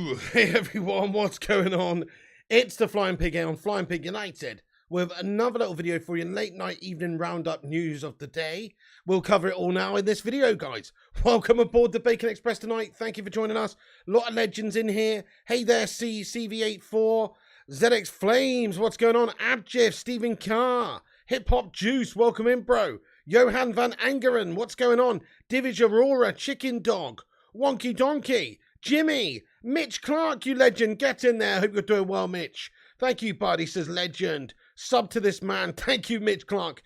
Hey everyone, what's going on? It's the Flying Pig here on Flying Pig United with another little video for you, late night evening roundup news of the day. We'll cover it all now in this video, guys. Welcome aboard the Bacon Express tonight. Thank you for joining us. A lot of legends in here. Hey there, CV84, ZX Flames, what's going on? Abjif, Stephen Carr, Hip Hop Juice, welcome in, bro. Johan van Angeren, what's going on? Divij Aurora, Chicken Dog, Wonky Donkey, Jimmy, Mitch Clark, you legend, get in there. Hope you're doing well, Mitch. Thank you, buddy, says legend. Sub to this man. Thank you, Mitch Clark.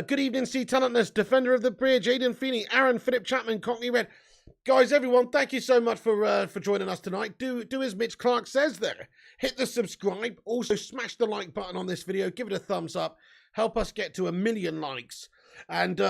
Good evening, C Talentless, Defender of the Bridge, Aidan Feeney, Aaron, Philip Chapman, Cockney Red. Guys, everyone, thank you so much for joining us tonight. Do as Mitch Clark says there. Hit the subscribe. Also, smash the like button on this video. Give it a thumbs up. Help us get to 1 million likes. And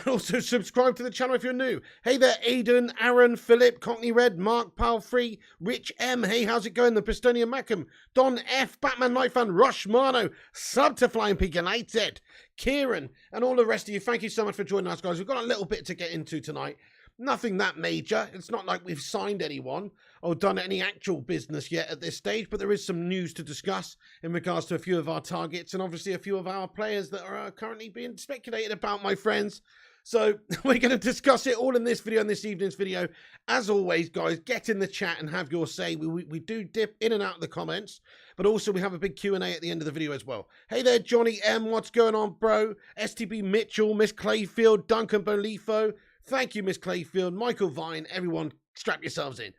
also subscribe to the channel if you're new. Hey there, Aidan, Aaron, Philip, Cockney Red, Mark, Pal3, Rich M. Hey, how's it going? The Bristonian Mackham, Don F, Batman Night Fan, Rush Mano, sub to Flying Pig United, Kieran, and all the rest of you. Thank you so much for joining us, guys. We've got a little bit to get into tonight. Nothing that major. It's not like we've signed anyone or done any actual business yet at this stage, but there is some news to discuss in regards to a few of our targets and obviously a few of our players that are currently being speculated about, my friends. So we're going to discuss it all in this video, in this evening's video. As always, guys, get in the chat and have your say. We do dip in and out of the comments, but also we have a big Q&A at the end of the video as well. Hey there, Johnny M. What's going on, bro? STB Mitchell, Miss Clayfield, Duncan Bolifo. Thank you, Miss Clayfield, Michael Vine, everyone, strap yourselves in.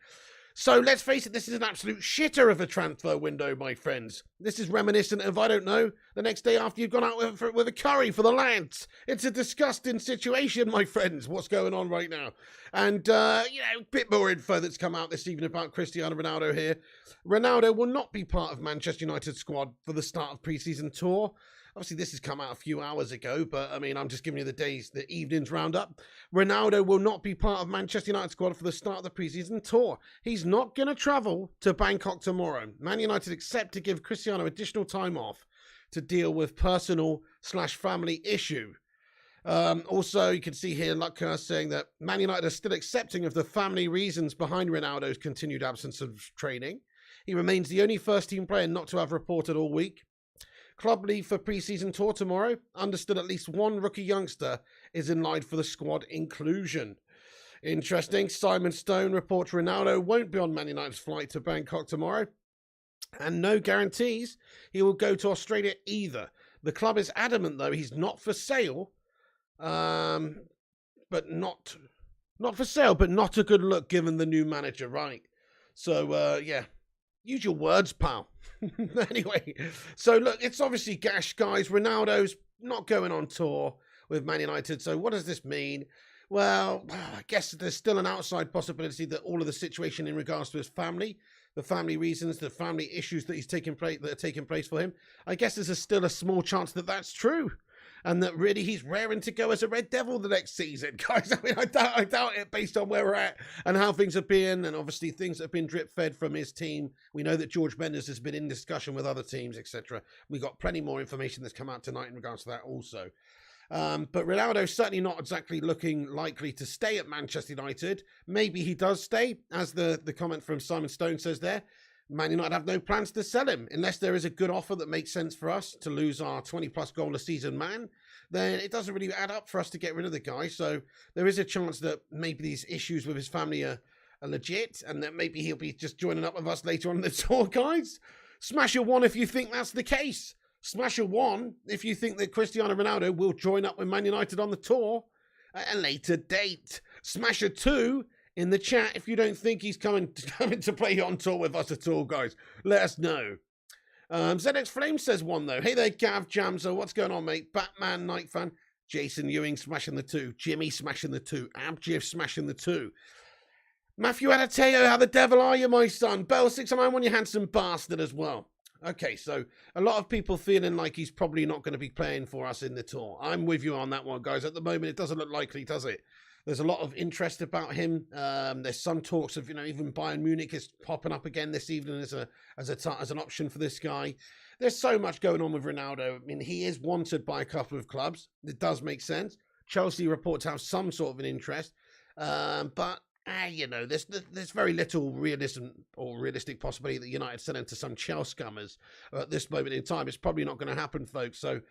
So let's face it, this is an absolute shitter of a transfer window, my friends. This is reminiscent of, I don't know, the next day after you've gone out with a curry for the lads. It's a disgusting situation, my friends, what's going on right now. And, a bit more info that's come out this evening about Cristiano Ronaldo here. Ronaldo will not be part of Manchester United squad for the start of pre-season tour. Obviously, this has come out a few hours ago, but, I mean, I'm just giving you the evening's roundup. Ronaldo will not be part of Manchester United squad for the start of the preseason tour. He's not going to travel to Bangkok tomorrow. Man United accept to give Cristiano additional time off to deal with personal/family issue. Also, you can see here Lutka saying that Man United are still accepting of the family reasons behind Ronaldo's continued absence of training. He remains the only first-team player not to have reported all week. Club leave for pre-season tour tomorrow. Understood at least one rookie youngster is in line for the squad inclusion. Interesting. Simon Stone reports Ronaldo won't be on Man United's flight to Bangkok tomorrow. And no guarantees he will go to Australia either. The club is adamant, though, he's not for sale. But not for sale, but not a good look given the new manager, right? So, yeah. Use your words, pal. Anyway, so look, it's obviously gash, guys. Ronaldo's not going on tour with Man United. So what does this mean? Well, I guess there's still an outside possibility that all of the situation in regards to his family, the family reasons, the family issues that are taking place for him, I guess there's still a small chance that that's true. And that really he's raring to go as a Red Devil the next season, guys. I mean, I doubt it based on where we're at and how things have been. And obviously things that have been drip-fed from his team. We know that George Mendes has been in discussion with other teams, etc. We got plenty more information that's come out tonight in regards to that also. But Ronaldo's certainly not exactly looking likely to stay at Manchester United. Maybe he does stay, as the comment from Simon Stone says there. Man United have no plans to sell him. Unless there is a good offer that makes sense for us to lose our 20-plus goal a season man, then it doesn't really add up for us to get rid of the guy. So there is a chance that maybe these issues with his family are legit and that maybe he'll be just joining up with us later on in the tour, guys. Smash a 1 if you think that's the case. Smash a 1 if you think that Cristiano Ronaldo will join up with Man United on the tour at a later date. Smash a 2 in the chat if you don't think he's coming to play on tour with us at all, guys. Let us know. ZX Flame says 1, though. Hey there, Gav Jamzo. What's going on, mate? Batman Night Fan. Jason Ewing smashing the 2. Jimmy smashing the 2. Abjif smashing the 2. Matthew Adateo, how the devil are you, my son? Bell 691, you handsome bastard as well. Okay, so a lot of people feeling like he's probably not going to be playing for us in the tour. I'm with you on that one, guys. At the moment, it doesn't look likely, does it? There's a lot of interest about him. There's some talks of, even Bayern Munich is popping up again this evening as an option for this guy. There's so much going on with Ronaldo. I mean, he is wanted by a couple of clubs. It does make sense. Chelsea report to have some sort of an interest. But you know, there's very little realistic possibility that United send him to some Chelsea scummers at this moment in time. It's probably not going to happen, folks. So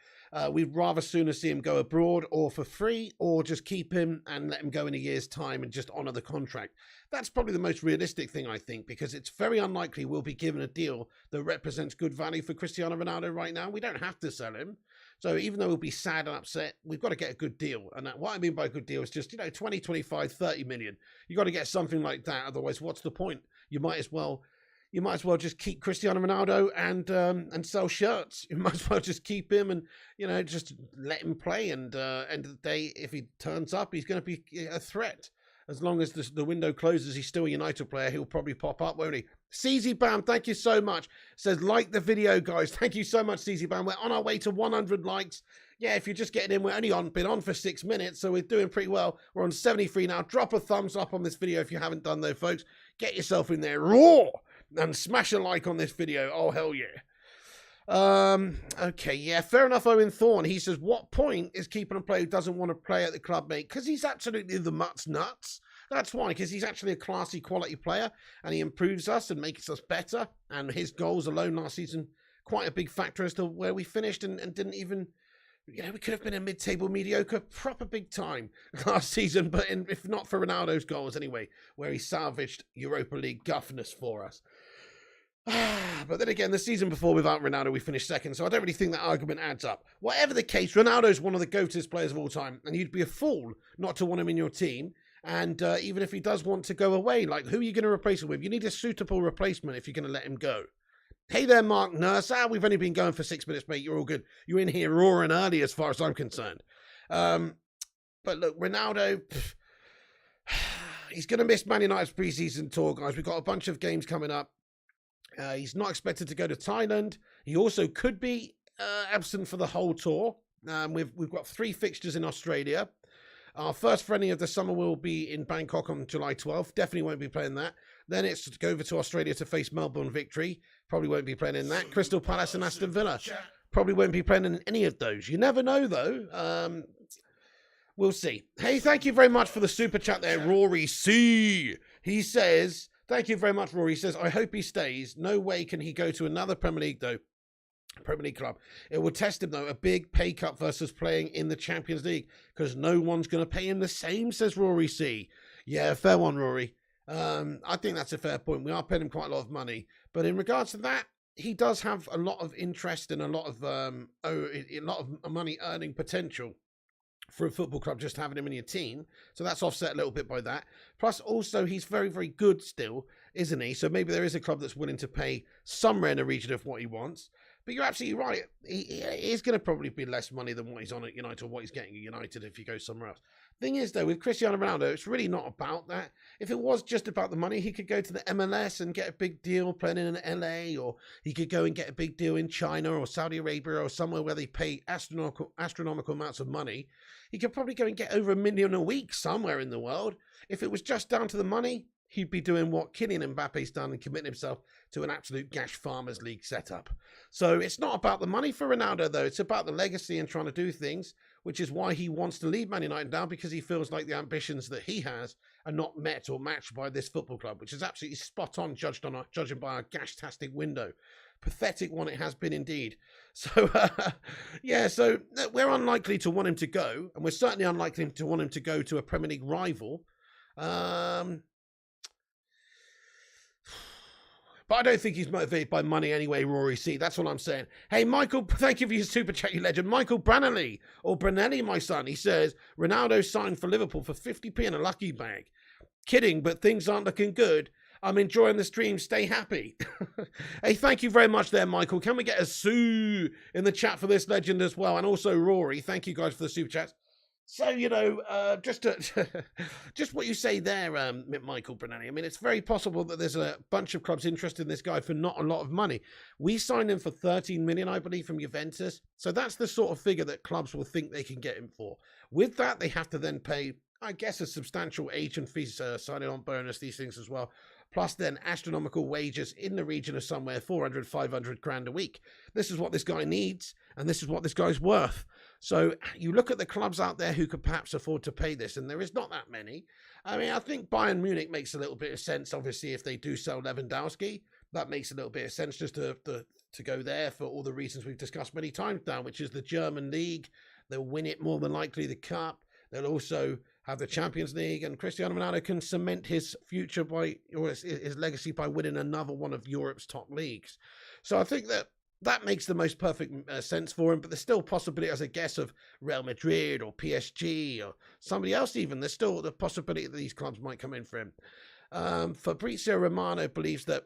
we'd rather sooner see him go abroad or for free, or just keep him and let him go in a year's time and just honour the contract. That's probably the most realistic thing, I think, because it's very unlikely we'll be given a deal that represents good value for Cristiano Ronaldo right now. We don't have to sell him. So even though we'll be sad and upset, we've got to get a good deal. And what I mean by a good deal is just, 20, 25, 30 million. You've got to get something like that. Otherwise, what's the point? You might as well just keep Cristiano Ronaldo and sell shirts. You might as well just keep him and, just let him play. And end of the day, if he turns up, he's going to be a threat. As long as the window closes, he's still a United player. He'll probably pop up, won't he? CZ Bam, thank you so much. Says, like the video, guys. Thank you so much, CZ Bam. We're on our way to 100 likes. Yeah, if you're just getting in, we're only been on for 6 minutes, so we're doing pretty well. We're on 73 now. Drop a thumbs up on this video if you haven't done, though, folks. Get yourself in there raw and smash a like on this video. Oh, hell yeah. Okay, yeah, fair enough. Owen Thorne, he says, what point is keeping a player who doesn't want to play at the club, mate? Because he's absolutely the nuts. That's why, because he's actually a classy quality player and he improves us and makes us better. And his goals alone last season, quite a big factor as to where we finished and didn't even, we could have been a mid-table mediocre, proper big time last season, but if not for Ronaldo's goals anyway, where he salvaged Europa League guffness for us. But then again, the season before without Ronaldo, we finished second, so I don't really think that argument adds up. Whatever the case, Ronaldo's one of the greatest players of all time, and you'd be a fool not to want him in your team. And even if he does want to go away, like, who are you going to replace him with? You need a suitable replacement if you're going to let him go. Hey there, Mark Nurse. We've only been going for 6 minutes, mate. You're all good. You're in here roaring early as far as I'm concerned. But look, Ronaldo, he's going to miss Man United's preseason tour, guys. We've got a bunch of games coming up. He's not expected to go to Thailand. He also could be absent for the whole tour. We've got 3 fixtures in Australia. Our first friendly of the summer will be in Bangkok on July 12th. Definitely won't be playing that. Then it's to go over to Australia to face Melbourne Victory. Probably won't be playing in that. Crystal Palace and Aston Villa. Probably won't be playing in any of those. You never know, though. We'll see. Hey, thank you very much for the super chat there, Rory C. He says, thank you very much, Rory. He says, I hope he stays. No way can he go to another Premier League, though. Premier League club. It will test him, though, a big pay cut versus playing in the Champions League, because no one's going to pay him the same, says Rory C. Yeah, fair one, Rory. I think that's a fair point. We are paying him quite a lot of money, but in regards to that, he does have a lot of interest and a lot of money earning potential for a football club just having him in your team. So that's offset a little bit by that. Plus, also, he's very, very good still, isn't he? So maybe there is a club that's willing to pay somewhere in the region of what he wants. But you're absolutely right. He is going to probably be less money than what he's on at United or what he's getting at United if he goes somewhere else. Thing is, though, with Cristiano Ronaldo, it's really not about that. If it was just about the money, he could go to the MLS and get a big deal playing in an LA, or he could go and get a big deal in China or Saudi Arabia or somewhere where they pay astronomical amounts of money. He could probably go and get over $1 million a week somewhere in the world. If it was just down to the money, he'd be doing what Kylian Mbappe's done and committing himself to an absolute Gash Farmers League setup. So it's not about the money for Ronaldo, though. It's about the legacy and trying to do things, which is why he wants to leave Man United now, because he feels like the ambitions that he has are not met or matched by this football club, which is absolutely spot on, judging by our gash-tastic window. Pathetic one it has been indeed. So, yeah, so we're unlikely to want him to go, and we're certainly unlikely to want him to go to a Premier League rival. But I don't think he's motivated by money anyway, Rory C. That's what I'm saying. Hey, Michael, thank you for your super chat, you legend. Michael Branelli, or Branelli, my son, he says, Ronaldo signed for Liverpool for 50p in a lucky bag. Kidding, but things aren't looking good. I'm enjoying the stream. Stay happy. Hey, thank you very much there, Michael. Can we get a sue in the chat for this legend as well? And also Rory, thank you guys for the super chats. So, just what you say there, Michael Brunelli. I mean, it's very possible that there's a bunch of clubs interested in this guy for not a lot of money. We signed him for 13 million, I believe, from Juventus. So that's the sort of figure that clubs will think they can get him for. With that, they have to then pay, I guess, a substantial agent fees, signing on bonus, these things as well. Plus then astronomical wages in the region of somewhere 400, 500 grand a week. This is what this guy needs, and this is what this guy's worth. So you look at the clubs out there who could perhaps afford to pay this, and there is not that many. I mean, I think Bayern Munich makes a little bit of sense, obviously, if they do sell Lewandowski. That makes a little bit of sense just to go there for all the reasons we've discussed many times now, which is the German league. They'll win it more than likely, the cup. They'll also have the Champions League, and Cristiano Ronaldo can cement his future or his legacy by winning another one of Europe's top leagues. So I think that makes the most perfect sense for him, but there's still possibility, as a guess, of Real Madrid or PSG or somebody else even. There's still the possibility that these clubs might come in for him. Fabrizio Romano believes that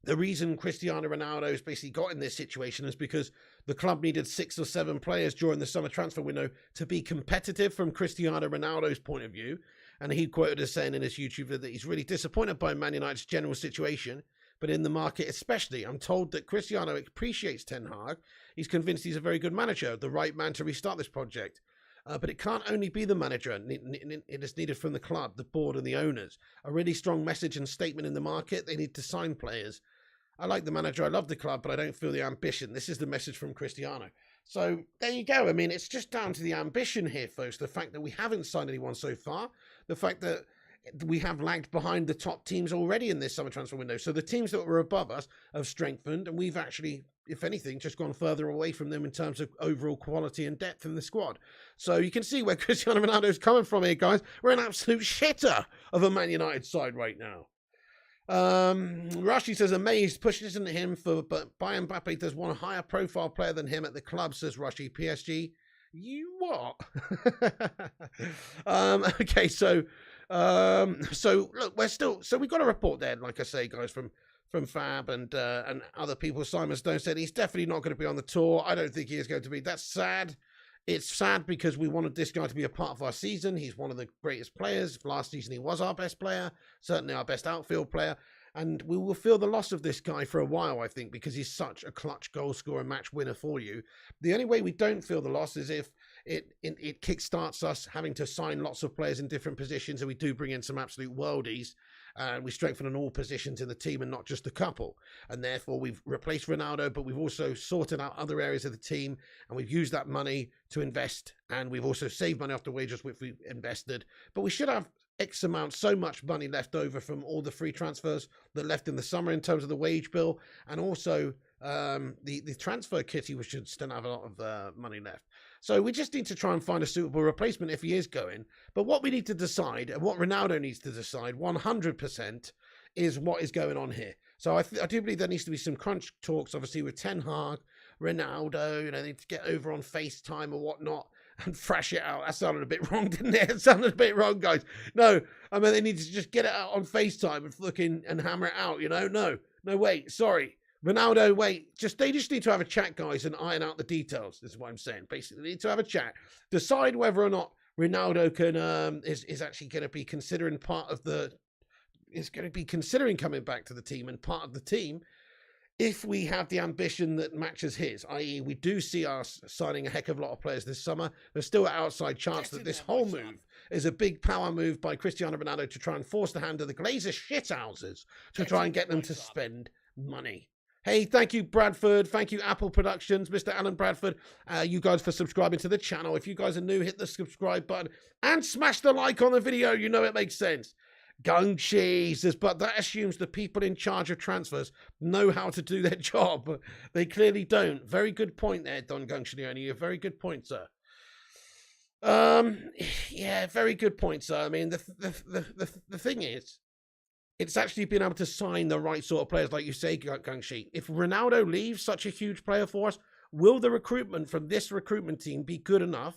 the reason Cristiano Ronaldo's basically got in this situation is because the club needed 6 or 7 players during the summer transfer window to be competitive from Cristiano Ronaldo's point of view. And he quoted as saying in his YouTube video that he's really disappointed by Man United's general situation, but in the market especially. I'm told that Cristiano appreciates Ten Hag. He's convinced he's a very good manager, the right man to restart this project. But it can't only be the manager. It is needed from the club, the board and the owners. A really strong message and statement in the market. They need to sign players. I like the manager, I love the club, but I don't feel the ambition. This is the message from Cristiano. So there you go. I mean, it's just down to the ambition here, folks. The fact that we haven't signed anyone so far. The fact that we have lagged behind the top teams already in this summer transfer window. So the teams that were above us have strengthened, and we've actually, if anything, just gone further away from them in terms of overall quality and depth in the squad. So you can see where Cristiano Ronaldo is coming from here, guys. We're an absolute shitter of a Man United side right now. Rashi says amazed, pushes into him but by Mbappe does want a higher profile player than him at the club, says Rashi. PSG, you what? Okay, so look, we've got a report there, like I say, guys, from Fab and other people. Simon Stone said he's definitely not going to be on the tour. I don't think he is going to be. That's sad. It's sad because we wanted this guy to be a part of our season. He's one of the greatest players. Last season, he was our best player, certainly our best outfield player. And we will feel the loss of this guy for a while, I think, because he's such a clutch goal scorer and match winner for you. The only way we don't feel the loss is if it kickstarts us having to sign lots of players in different positions, and we do bring in some absolute worldies. And we strengthen in all positions in the team and not just a couple. And therefore, we've replaced Ronaldo, but we've also sorted out other areas of the team, and we've used that money to invest. And we've also saved money off the wages which we've invested. But we should have X amount, so much money left over from all the free transfers that left in the summer in terms of the wage bill, and also the transfer kitty, we should still have a lot of money left. So we just need to try and find a suitable replacement if he is going. But what we need to decide, and what Ronaldo needs to decide 100%, is what is going on here. So I do believe there needs to be some crunch talks, obviously, with Ten Hag, Ronaldo. They need to get over on FaceTime or whatnot and thrash it out. That sounded a bit wrong, didn't it? It sounded a bit wrong, guys. No, I mean, they need to just get it out on FaceTime and hammer it out, No, wait, sorry. Ronaldo, wait, they just need to have a chat, guys, and iron out the details. This is what I'm saying. Basically, they need to have a chat. Decide whether or not Ronaldo can is actually going to be considering considering coming back to the team and part of the team if we have the ambition that matches his, i.e. we do see us signing a heck of a lot of players this summer. There's still an outside chance that this whole move is a big power move by Cristiano Ronaldo to try and force the hand of the Glazer shithouses to try and get them to spend money. Hey, thank you, Bradford. Thank you, Apple Productions, Mr. Alan Bradford. You guys for subscribing to the channel. If you guys are new, hit the subscribe button and smash the like on the video. You know it makes sense. Gungshi says, but that assumes the people in charge of transfers know how to do their job. They clearly don't. Very good point there, Don Gungshi. A very good point, sir. Yeah, very good point, sir. I mean, the thing is, it's actually being able to sign the right sort of players, like you say, Gungshi. If Ronaldo leaves, such a huge player for us, will the recruitment from this recruitment team be good enough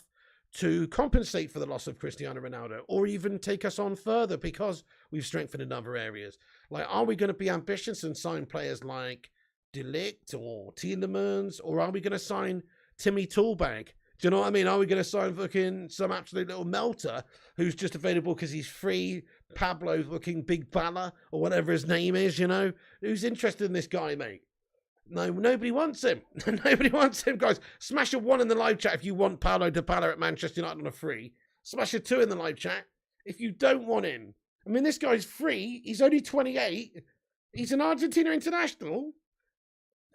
to compensate for the loss of Cristiano Ronaldo, or even take us on further because we've strengthened in other areas? Like, are we going to be ambitious and sign players like De Ligt or Tielemans, or are we going to sign Timmy Toolbag? Do you know what I mean? Are we going to sign fucking some absolute little melter who's just available because he's free? Pablo fucking Big Bala or whatever his name is, Who's interested in this guy, mate? No, nobody wants him. Nobody wants him, guys. Smash a 1 in the live chat if you want Paulo Dybala at Manchester United on a free. Smash a 2 in the live chat if you don't want him. I mean, this guy's free. He's only 28. He's an Argentina international.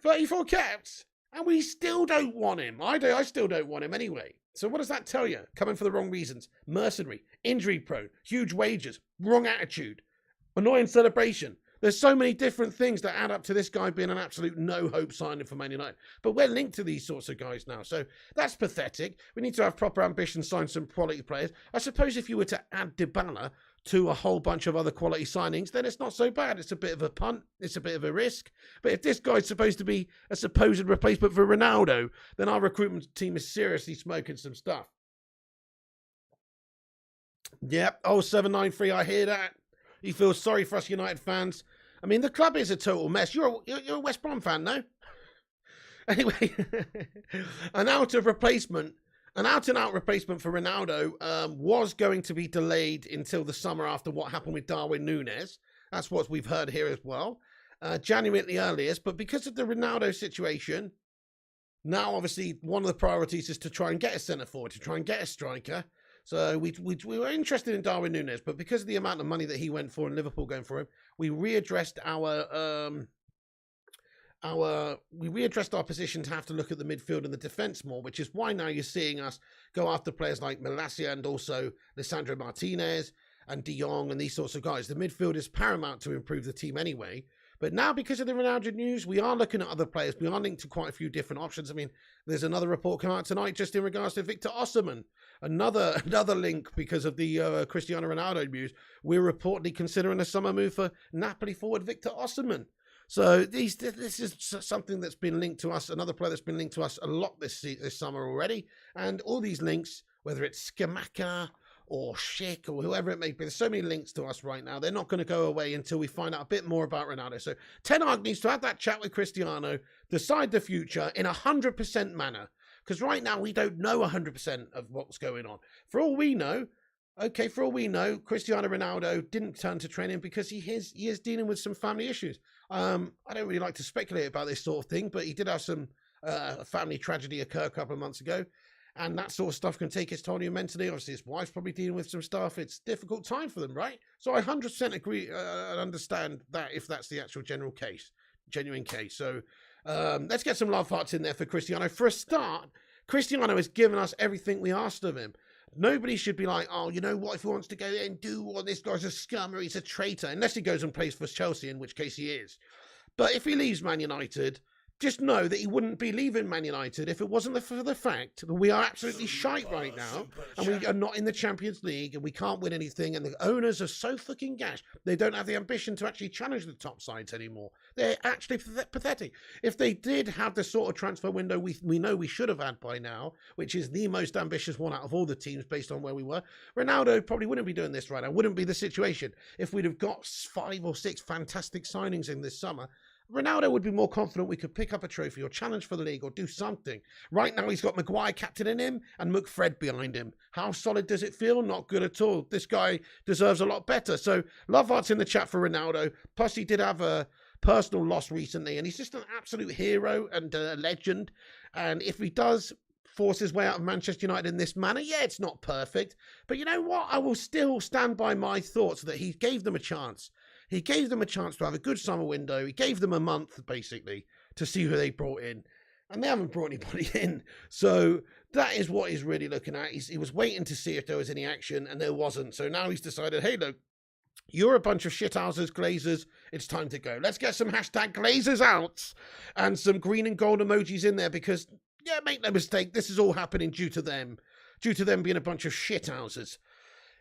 34 caps. And we still don't want him. I still don't want him anyway. So what does that tell you? Coming for the wrong reasons. Mercenary, injury prone, huge wages, wrong attitude, annoying celebration. There's so many different things that add up to this guy being an absolute no-hope signing for Man United. But we're linked to these sorts of guys now. So that's pathetic. We need to have proper ambition, sign some quality players. I suppose if you were to add Dybala to a whole bunch of other quality signings, then it's not so bad. It's a bit of a punt. It's a bit of a risk. But if this guy's supposed to be a supposed replacement for Ronaldo, then our recruitment team is seriously smoking some stuff. Yep. Oh, 793, I hear that. You feel sorry for us United fans. I mean, the club is a total mess. You're a West Brom fan, no? Anyway, an out-and-out replacement for Ronaldo was going to be delayed until the summer after what happened with Darwin Núñez. That's what we've heard here as well. January at the earliest, but because of the Ronaldo situation, now obviously one of the priorities is to try and get a centre-forward, to try and get a striker. So we were interested in Darwin Núñez, but because of the amount of money that he went for and Liverpool going for him, we readdressed our position to have to look at the midfield and the defence more, which is why now you're seeing us go after players like Malacia and also Lisandro Martinez and De Jong and these sorts of guys. The midfield is paramount to improve the team anyway. But now, because of the Ronaldo news, we are looking at other players. We are linked to quite a few different options. I mean, there's another report coming out tonight just in regards to Victor Osimhen. Another link because of the Cristiano Ronaldo news. We're reportedly considering a summer move for Napoli forward Victor Osimhen. So this is something that's been linked to us, another player that's been linked to us a lot this summer already. And all these links, whether it's Scamacca or Schick or whoever it may be, there's so many links to us right now. They're not going to go away until we find out a bit more about Ronaldo. So Ten Hag needs to have that chat with Cristiano, decide the future in 100% manner. Because right now we don't know 100% of what's going on. For all we know, Cristiano Ronaldo didn't turn to training because he is dealing with some family issues. I don't really like to speculate about this sort of thing, but he did have some family tragedy occur a couple of months ago. And that sort of stuff can take its toll on you mentally. Obviously, his wife's probably dealing with some stuff. It's a difficult time for them, right? So I 100% agree and understand that if that's the actual genuine case. So let's get some love hearts in there for Cristiano. For a start, Cristiano has given us everything we asked of him. Nobody should be like, oh, you know what, if he wants to go there and do what, this guy's a scum or he's a traitor, unless he goes and plays for Chelsea, in which case he is. But if he leaves Man United, just know that he wouldn't be leaving Man United if it wasn't for the fact that we are absolutely shite right now and we are not in the Champions League and we can't win anything and the owners are so fucking gash. They don't have the ambition to actually challenge the top sides anymore. They're actually pathetic. If they did have the sort of transfer window we know we should have had by now, which is the most ambitious one out of all the teams based on where we were, Ronaldo probably wouldn't be doing this right now. Wouldn't be the situation. If we'd have got 5 or 6 fantastic signings in this summer, Ronaldo would be more confident we could pick up a trophy or challenge for the league or do something. Right now, he's got Maguire captaining him and McFred behind him. How solid does it feel? Not good at all. This guy deserves a lot better. So, love hearts in the chat for Ronaldo. Plus, he did have a personal loss recently, and he's just an absolute hero and a legend. And if he does force his way out of Manchester United in this manner, yeah, it's not perfect. But you know what? I will still stand by my thoughts that he gave them a chance. He gave them a chance to have a good summer window. He gave them a month, basically, to see who they brought in. And they haven't brought anybody in. So that is what he's really looking at. He was waiting to see if there was any action, and there wasn't. So now he's decided, hey, look, you're a bunch of shithousers, Glazers. It's time to go. Let's get some hashtag Glazers out and some green and gold emojis in there because, yeah, make no mistake, this is all happening due to them being a bunch of shithousers.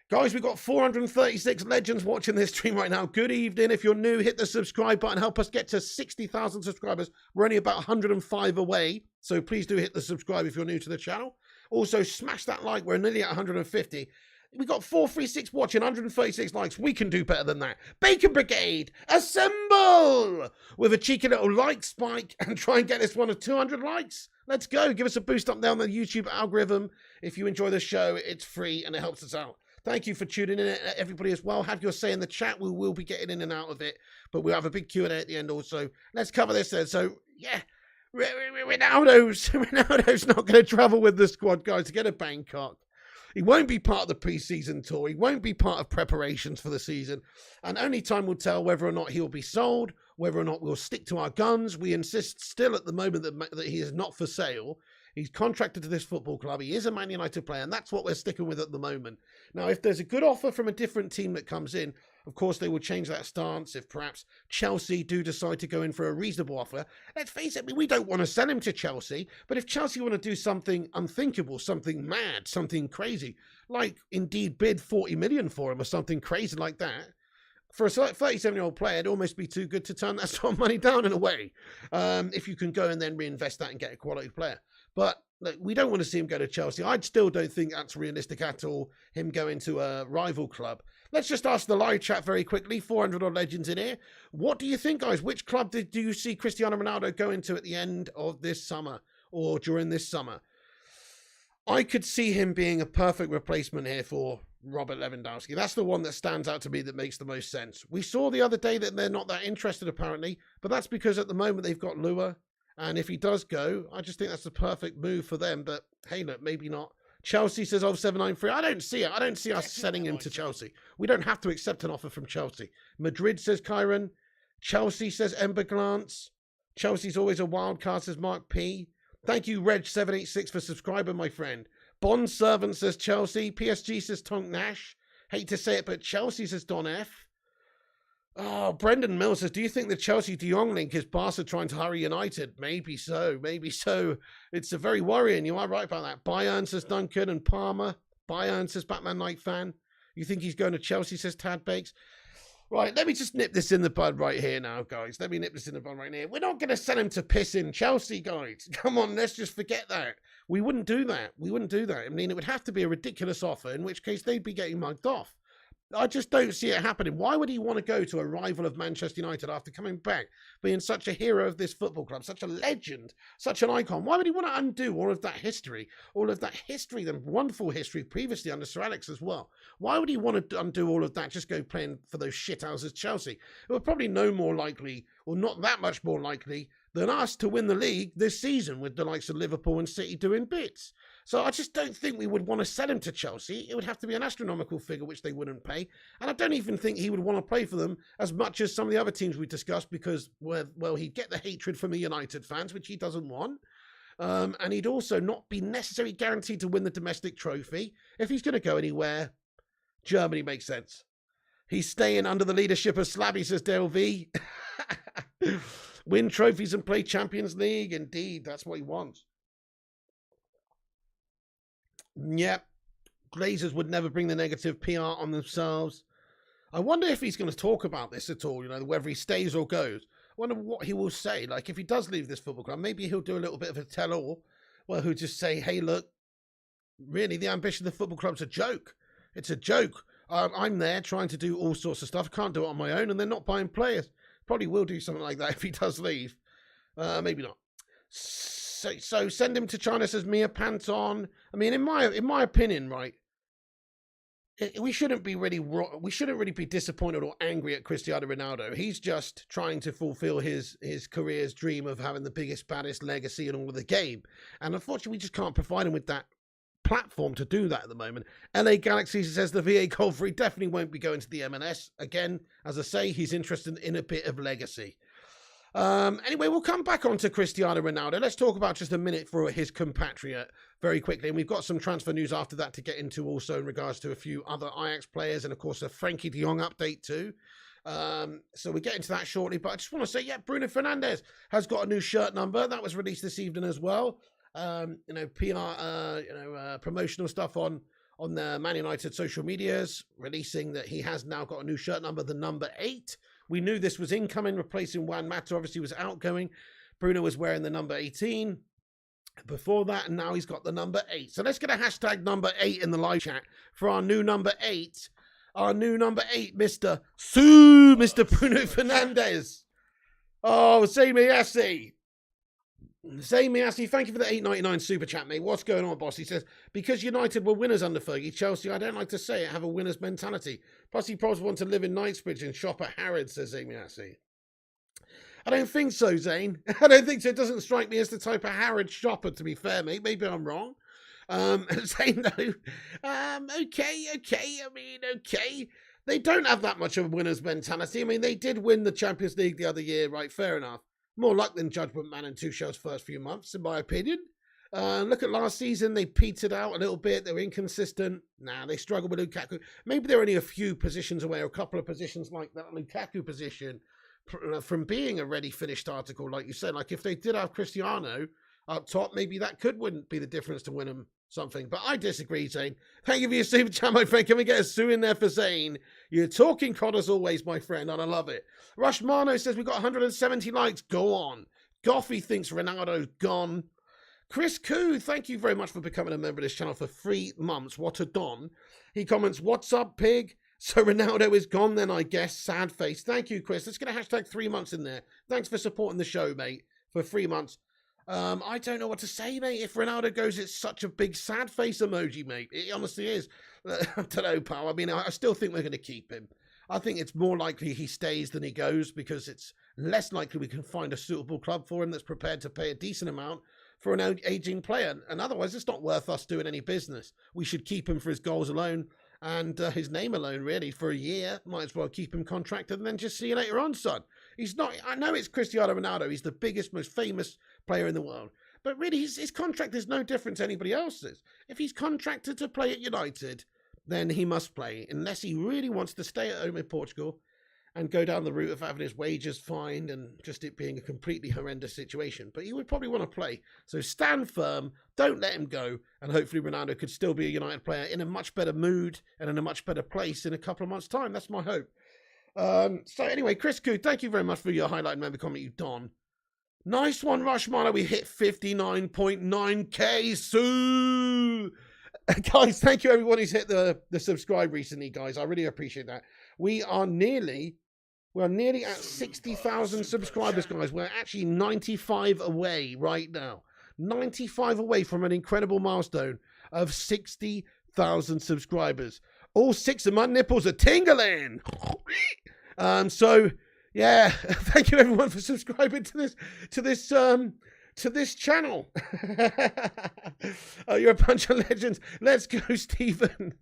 Guys, we've got 436 legends watching this stream right now. Good evening. If you're new, hit the subscribe button. Help us get to 60,000 subscribers. We're only about 105 away. So please do hit the subscribe if you're new to the channel. Also, smash that like. We're nearly at 150. We've got 436 watching, 136 likes. We can do better than that. Bacon Brigade, assemble! With a cheeky little like spike and try and get this one to 200 likes. Let's go. Give us a boost up there on the YouTube algorithm. If you enjoy the show, it's free and it helps us out. Thank you for tuning in, everybody, as well. Have your say in the chat. We will be getting in and out of it, but we'll have a big Q&A at the end also. Let's cover this then. So, yeah, Ronaldo's not going to travel with the squad, guys, to get a Bangkok. He won't be part of the pre-season tour. He won't be part of preparations for the season. And only time will tell whether or not he'll be sold, whether or not we'll stick to our guns. We insist still at the moment that he is not for sale. He's contracted to this football club. He is a Man United player, and that's what we're sticking with at the moment. Now, if there's a good offer from a different team that comes in, of course, they will change that stance if perhaps Chelsea do decide to go in for a reasonable offer. Let's face it, we don't want to sell him to Chelsea, but if Chelsea want to do something unthinkable, something mad, something crazy, like indeed bid 40 million for him or something crazy like that, for a 37-year-old player, it'd almost be too good to turn that sort of money down in a way, if you can go and then reinvest that and get a quality player. But look, we don't want to see him go to Chelsea. I still don't think that's realistic at all, him going to a rival club. Let's just ask the live chat very quickly, 400 odd legends in here. What do you think, guys? Which club do you see Cristiano Ronaldo go into at the end of this summer or during this summer? I could see him being a perfect replacement here for Robert Lewandowski. That's the one that stands out to me that makes the most sense. We saw the other day that they're not that interested apparently, but that's because at the moment they've got Lua. And if he does go, I just think that's the perfect move for them. But hey, look, maybe not. Chelsea says 0793. I don't see it. I don't see us sending him to Chelsea. We don't have to accept an offer from Chelsea. Madrid says Kyron. Chelsea says Ember Glance. Chelsea's always a wild card, says Mark P. Thank you, Reg786, for subscribing, my friend. Bond Servant says Chelsea. PSG says Tonk Nash. Hate to say it, but Chelsea says Don F. Oh, Brendan Mills says, do you think the Chelsea De Jong link is Barca trying to hurry United? Maybe so, maybe so. It's a very worrying. You are right about that. Bayern says Duncan and Palmer. Bayern says Batman Night Fan. You think he's going to Chelsea, says Tad Bakes. Right, let me just nip this in the bud right here now, guys. Let me nip this in the bud right here. We're not going to send him to piss in Chelsea, guys. Come on, let's just forget that. We wouldn't do that. We wouldn't do that. I mean, it would have to be a ridiculous offer, in which case they'd be getting mugged off. I just don't see it happening. Why would he want to go to a rival of Manchester United after coming back, being such a hero of this football club, such a legend, such an icon? Why would he want to undo all of that history, the wonderful history previously under Sir Alex as well? Why would he want to undo all of that, just go playing for those shithouses Chelsea? It would probably no more likely, or not that much more likely, than us to win the league this season with the likes of Liverpool and City doing bits. So I just don't think we would want to sell him to Chelsea. It would have to be an astronomical figure, which they wouldn't pay. And I don't even think he would want to play for them as much as some of the other teams we discussed because, well, he'd get the hatred from the United fans, which he doesn't want. And he'd also not be necessarily guaranteed to win the domestic trophy. If he's going to go anywhere, Germany makes sense. He's staying under the leadership of Slabby, says Dale V. Win trophies and play Champions League. Indeed, that's what he wants. Yep. Glazers would never bring the negative PR on themselves. I wonder if he's going to talk about this at all, whether he stays or goes. I wonder what he will say. Like, if he does leave this football club, maybe he'll do a little bit of a tell-all, where he'll just say, hey, look, really, the ambition of the football club's a joke. It's a joke. I'm there trying to do all sorts of stuff. Can't do it on my own, and they're not buying players. Probably will do something like that if he does leave. Maybe not. So send him to China, says Mia Panton. I mean, in my opinion, right, we shouldn't really be disappointed or angry at Cristiano Ronaldo. He's just trying to fulfill his career's dream of having the biggest, baddest legacy in all of the game. And unfortunately, we just can't provide him with that platform to do that at the moment. LA Galaxy says the VA Godfrey definitely won't be going to the MLS. Again, as I say, he's interested in a bit of legacy. Anyway, we'll come back on to Cristiano Ronaldo. Let's talk about just a minute for his compatriot very quickly. And we've got some transfer news after that to get into also in regards to a few other Ajax players and, of course, a Frankie de Jong update too. So we'll get into that shortly. But I just want to say, yeah, Bruno Fernandes has got a new shirt number. That was released this evening as well. Promotional stuff on the Man United social medias, releasing that he has now got a new shirt number, the number 8. We knew this was incoming, replacing Juan Mata, obviously was outgoing. Bruno was wearing the number 18 before that, and now he's got the number 8. So let's get a hashtag number 8 in the live chat for our new number 8. Our new number 8, Mr. Bruno Fernandes. Oh, Sammy Essie. Zamiassi, thank you for the $8.99 super chat, mate. What's going on, boss? He says, because United were winners under Fergie, Chelsea, I don't like to say it, have a winner's mentality. Plus, he probably want to live in Knightsbridge and shop at Harrods, says Zamiassi. I don't think so, Zane. I don't think so. It doesn't strike me as the type of Harrods shopper, to be fair, mate. Maybe I'm wrong. Saying no. Okay. I mean, okay. They don't have that much of a winner's mentality. I mean, they did win the Champions League the other year, right? Fair enough. More luck than judgment, man, in Tuchel's first few months, in my opinion. Look at last season, they petered out a little bit. They were inconsistent. They struggled with Lukaku. Maybe they're only a few positions away, or a couple of positions like that Lukaku position, from being a ready finished article, like you said. Like if they did have Cristiano up top, maybe that wouldn't be the difference to win them something. But I disagree, Zane. Thank you for your super chat, my friend. Can we get a sue in there for Zane? You're talking cod as always, my friend, and I love it. Rushmano says we got 170 likes. Go on. Goffy thinks Ronaldo's gone. Chris Koo, thank you very much for becoming a member of this channel for 3 months. What a don. He comments, what's up, pig? So Ronaldo is gone then, I guess. Sad face. Thank you, Chris. Let's get a hashtag 3 months in there. Thanks for supporting the show, mate, for 3 months. I don't know what to say, mate. If Ronaldo goes, it's such a big sad face emoji, mate. It honestly is. I don't know, pal. I mean, I still think we're going to keep him. I think it's more likely he stays than he goes, because it's less likely we can find a suitable club for him that's prepared to pay a decent amount for an aging player. And otherwise, it's not worth us doing any business. We should keep him for his goals alone and his name alone, really, for a year. Might as well keep him contracted and then just see you later on, son. He's not, I know it's Cristiano Ronaldo. He's the biggest, most famous player in the world. But really, his contract is no different to anybody else's. If he's contracted to play at United, then he must play, unless he really wants to stay at home in Portugal and go down the route of having his wages fined and just it being a completely horrendous situation. But he would probably want to play. So stand firm, don't let him go, and hopefully Ronaldo could still be a United player in a much better mood and in a much better place in a couple of months' time. That's my hope. So anyway, Chris Koo, thank you very much for your highlight and member comment, you Don. Nice one, Rushmana. We hit 59.9k. Sue! Guys, thank you everyone who's hit the subscribe recently, guys. I really appreciate that. We're nearly at 60,000 subscribers, guys. We're actually 95 away right now. 95 away from an incredible milestone of 60,000 subscribers. All 6 of my nipples are tingling. So yeah, thank you everyone for subscribing to this channel. You're a bunch of legends. Let's go, Stephen.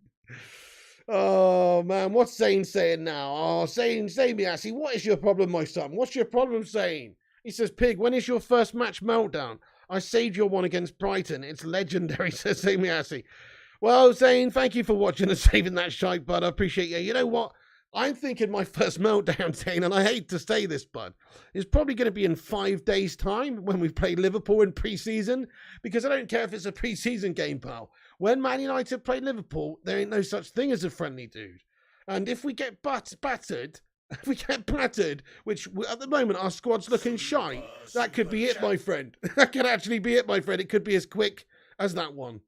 Oh man, what's Zane saying now? Oh, Zane Miassi, what is your problem, my son? What's your problem, Zane? He says, Pig, when is your first match meltdown? I saved your one against Brighton. It's legendary, says Zane Miassi. Well, Zane, thank you for watching and saving that shite, bud. I appreciate you. You know what? I'm thinking my first meltdown, Zane, and I hate to say this, bud, is probably going to be in 5 days' time when we play Liverpool in pre-season, because I don't care if it's a pre-season game, pal. When Man United play Liverpool, there ain't no such thing as a friendly dude. And if we get battered, which at the moment our squad's looking shy, that could be it, my friend. That could actually be it, my friend. It could be as quick as that one.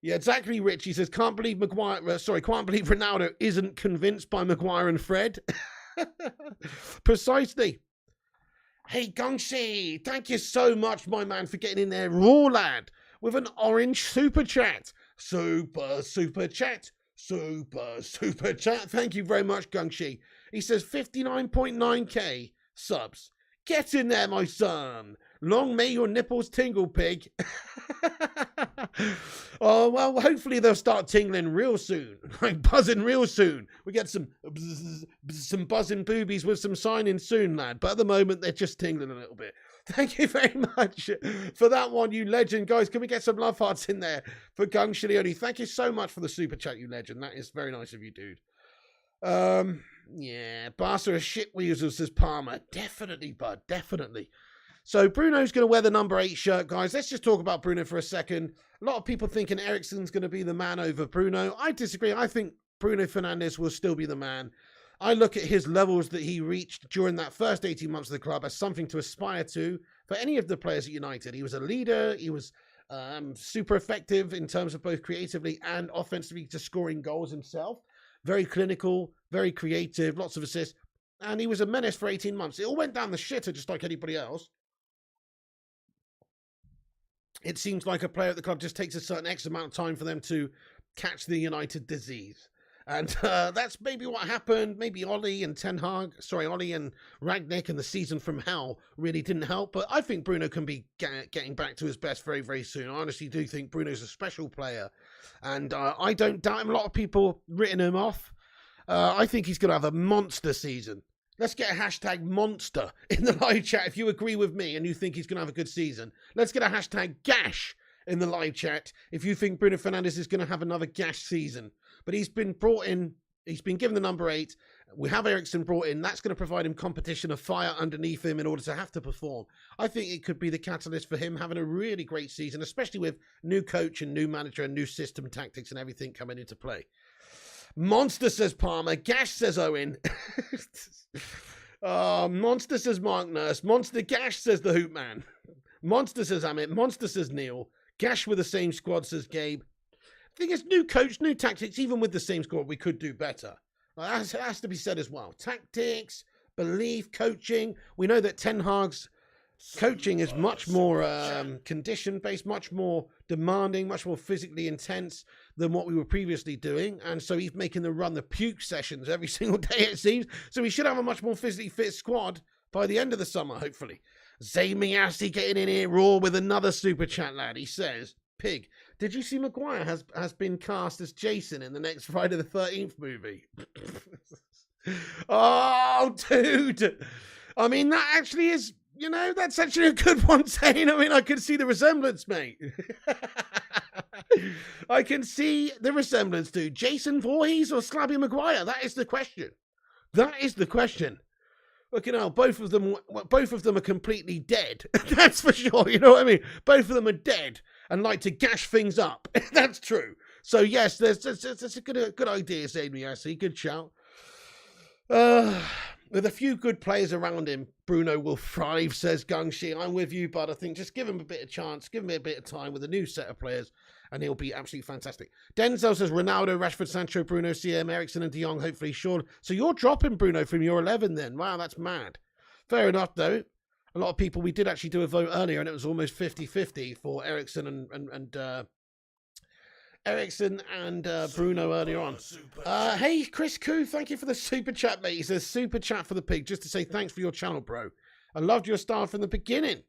Yeah, exactly, Rich. He says, can't believe Ronaldo isn't convinced by Maguire and Fred. Precisely. Hey, Gungshi, thank you so much, my man, for getting in there raw, lad, with an orange super chat. Super chat. Thank you very much, Gungshi. He says 59.9k subs. Get in there, my son. Long may your nipples tingle, pig. Oh, well, hopefully they'll start tingling real soon. Like buzzing real soon. We get some buzzing boobies with some signing soon, lad. But at the moment, they're just tingling a little bit. Thank you very much for that one, you legend. Guys, can we get some love hearts in there for Gung Shilioni? Thank you so much for the super chat, you legend. That is very nice of you, dude. Yeah, Barca are shit weasels, says Palmer. Definitely, bud, definitely. So Bruno's going to wear the number 8 shirt, guys. Let's just talk about Bruno for a second. A lot of people thinking Eriksen's going to be the man over Bruno. I disagree. I think Bruno Fernandes will still be the man. I look at his levels that he reached during that first 18 months of the club as something to aspire to for any of the players at United. He was a leader. He was super effective in terms of both creatively and offensively, just scoring goals himself. Very clinical, very creative, lots of assists. And he was a menace for 18 months. It all went down the shitter just like anybody else. It seems like a player at the club just takes a certain X amount of time for them to catch the United disease. And that's maybe what happened. Maybe Ollie and Ollie and Ragnick and the season from hell really didn't help. But I think Bruno can be getting back to his best very, very soon. I honestly do think Bruno's a special player. And I don't doubt him. A lot of people written him off. I think he's going to have a monster season. Let's get a hashtag monster in the live chat if you agree with me and you think he's going to have a good season. Let's get a hashtag gash in the live chat if you think Bruno Fernandes is going to have another gash season. But he's been brought in, he's been given the number 8. We have Eriksen brought in. That's going to provide him competition of fire underneath him in order to have to perform. I think it could be the catalyst for him having a really great season, especially with new coach and new manager and new system tactics and everything coming into play. Monster, says Palmer. Gash, says Owen. Monster, says Mark Nurse. Monster Gash, says the Hoop Man. Monster, says Amit. Monster, says Neil. Gash with the same squad, says Gabe. Thing is, new coach, new tactics. Even with the same squad, we could do better. That has to be said as well. Tactics, belief, coaching. We know that Ten Hag's coaching is much more condition-based, much more demanding, much more physically intense than what we were previously doing. And so he's making them run the puke sessions every single day, it seems. So we should have a much more physically fit squad by the end of the summer, hopefully. Zayn Miyasi getting in here raw with another super chat, lad. He says, Pig, did you see Maguire has been cast as Jason in the next Friday the 13th movie? Oh, dude. I mean, that actually is, you know, that's actually a good one, Zane. I mean, I can see the resemblance, mate. I can see the resemblance to Jason Voorhees or Slabby Maguire. That is the question. That is the question. Look, you know, both of them are completely dead. That's for sure. You know what I mean? Both of them are dead and like to gash things up. That's true. So yes, that's a good idea, Zayn Miyasi. Good shout. With a few good players around him, Bruno will thrive, says Gungshi. I'm with you, but I think just give him a bit of chance, give him a bit of time with a new set of players, and he'll be absolutely fantastic. Denzel says Ronaldo, Rashford, Sancho, Bruno, CM, Eriksen, and De Jong, hopefully Sean. So you're dropping Bruno from your 11 then? Wow, that's mad. Fair enough, though. A lot of people, we did actually do a vote earlier, and it was almost 50-50 for Eriksen and Bruno earlier on. Hey, Chris Koo, thank you for the super chat, mate. He says, super chat for the pig, just to say thanks for your channel, bro. I loved your style from the beginning.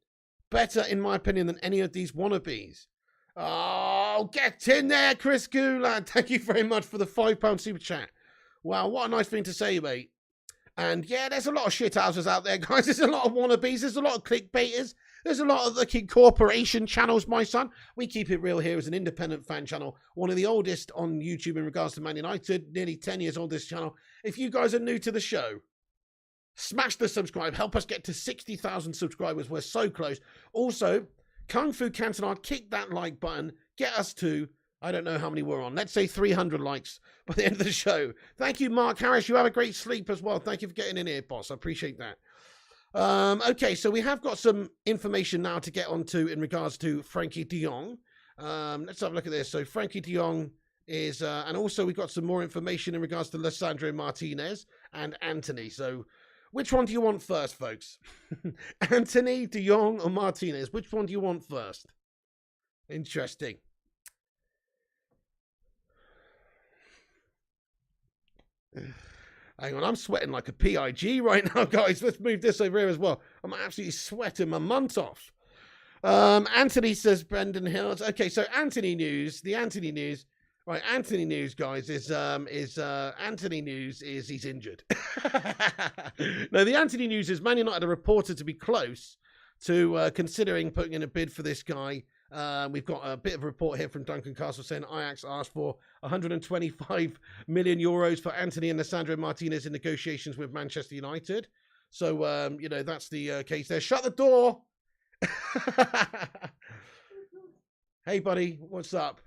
Better, in my opinion, than any of these wannabes. Oh, get in there, Chris Koo, lad. Thank you very much for the £5 super chat. Wow, what a nice thing to say, mate. And yeah, there's a lot of shithouses out there, guys. There's a lot of wannabes. There's a lot of clickbaiters. There's a lot of the corporation channels, my son. We keep it real here as an independent fan channel. One of the oldest on YouTube in regards to Man United. Nearly 10 years old, this channel. If you guys are new to the show, smash the subscribe. Help us get to 60,000 subscribers. We're so close. Also, Kung Fu Cantonade, kick that like button. Get us to, I don't know how many we're on. Let's say 300 likes by the end of the show. Thank you, Mark Harris. You have a great sleep as well. Thank you for getting in here, boss. I appreciate that. Okay, so we have got some information now to get onto in regards to Frankie de Jong. Let's have a look at this. So Frankie de Jong is, and also we've got some more information in regards to Lisandro Martinez and Antony. So which one do you want first, folks? Antony, de Jong, or Martinez? Which one do you want first? Interesting. Hang on, I'm sweating like a PIG right now, guys. Let's move this over here as well. I'm absolutely sweating my month off. Anthony says Brendan Hills. Okay, so Antony news. The Antony news. Right, Antony news, guys, is Antony news is he's injured. No, the Antony news is Man United are reported to be close to considering putting in a bid for this guy. We've got a bit of a report here from Duncan Castle saying Ajax asked for 125 million euros for Antony and Lisandro Martinez in negotiations with Manchester United. So, you know, that's the case there. Shut the door. Hey, buddy, what's up?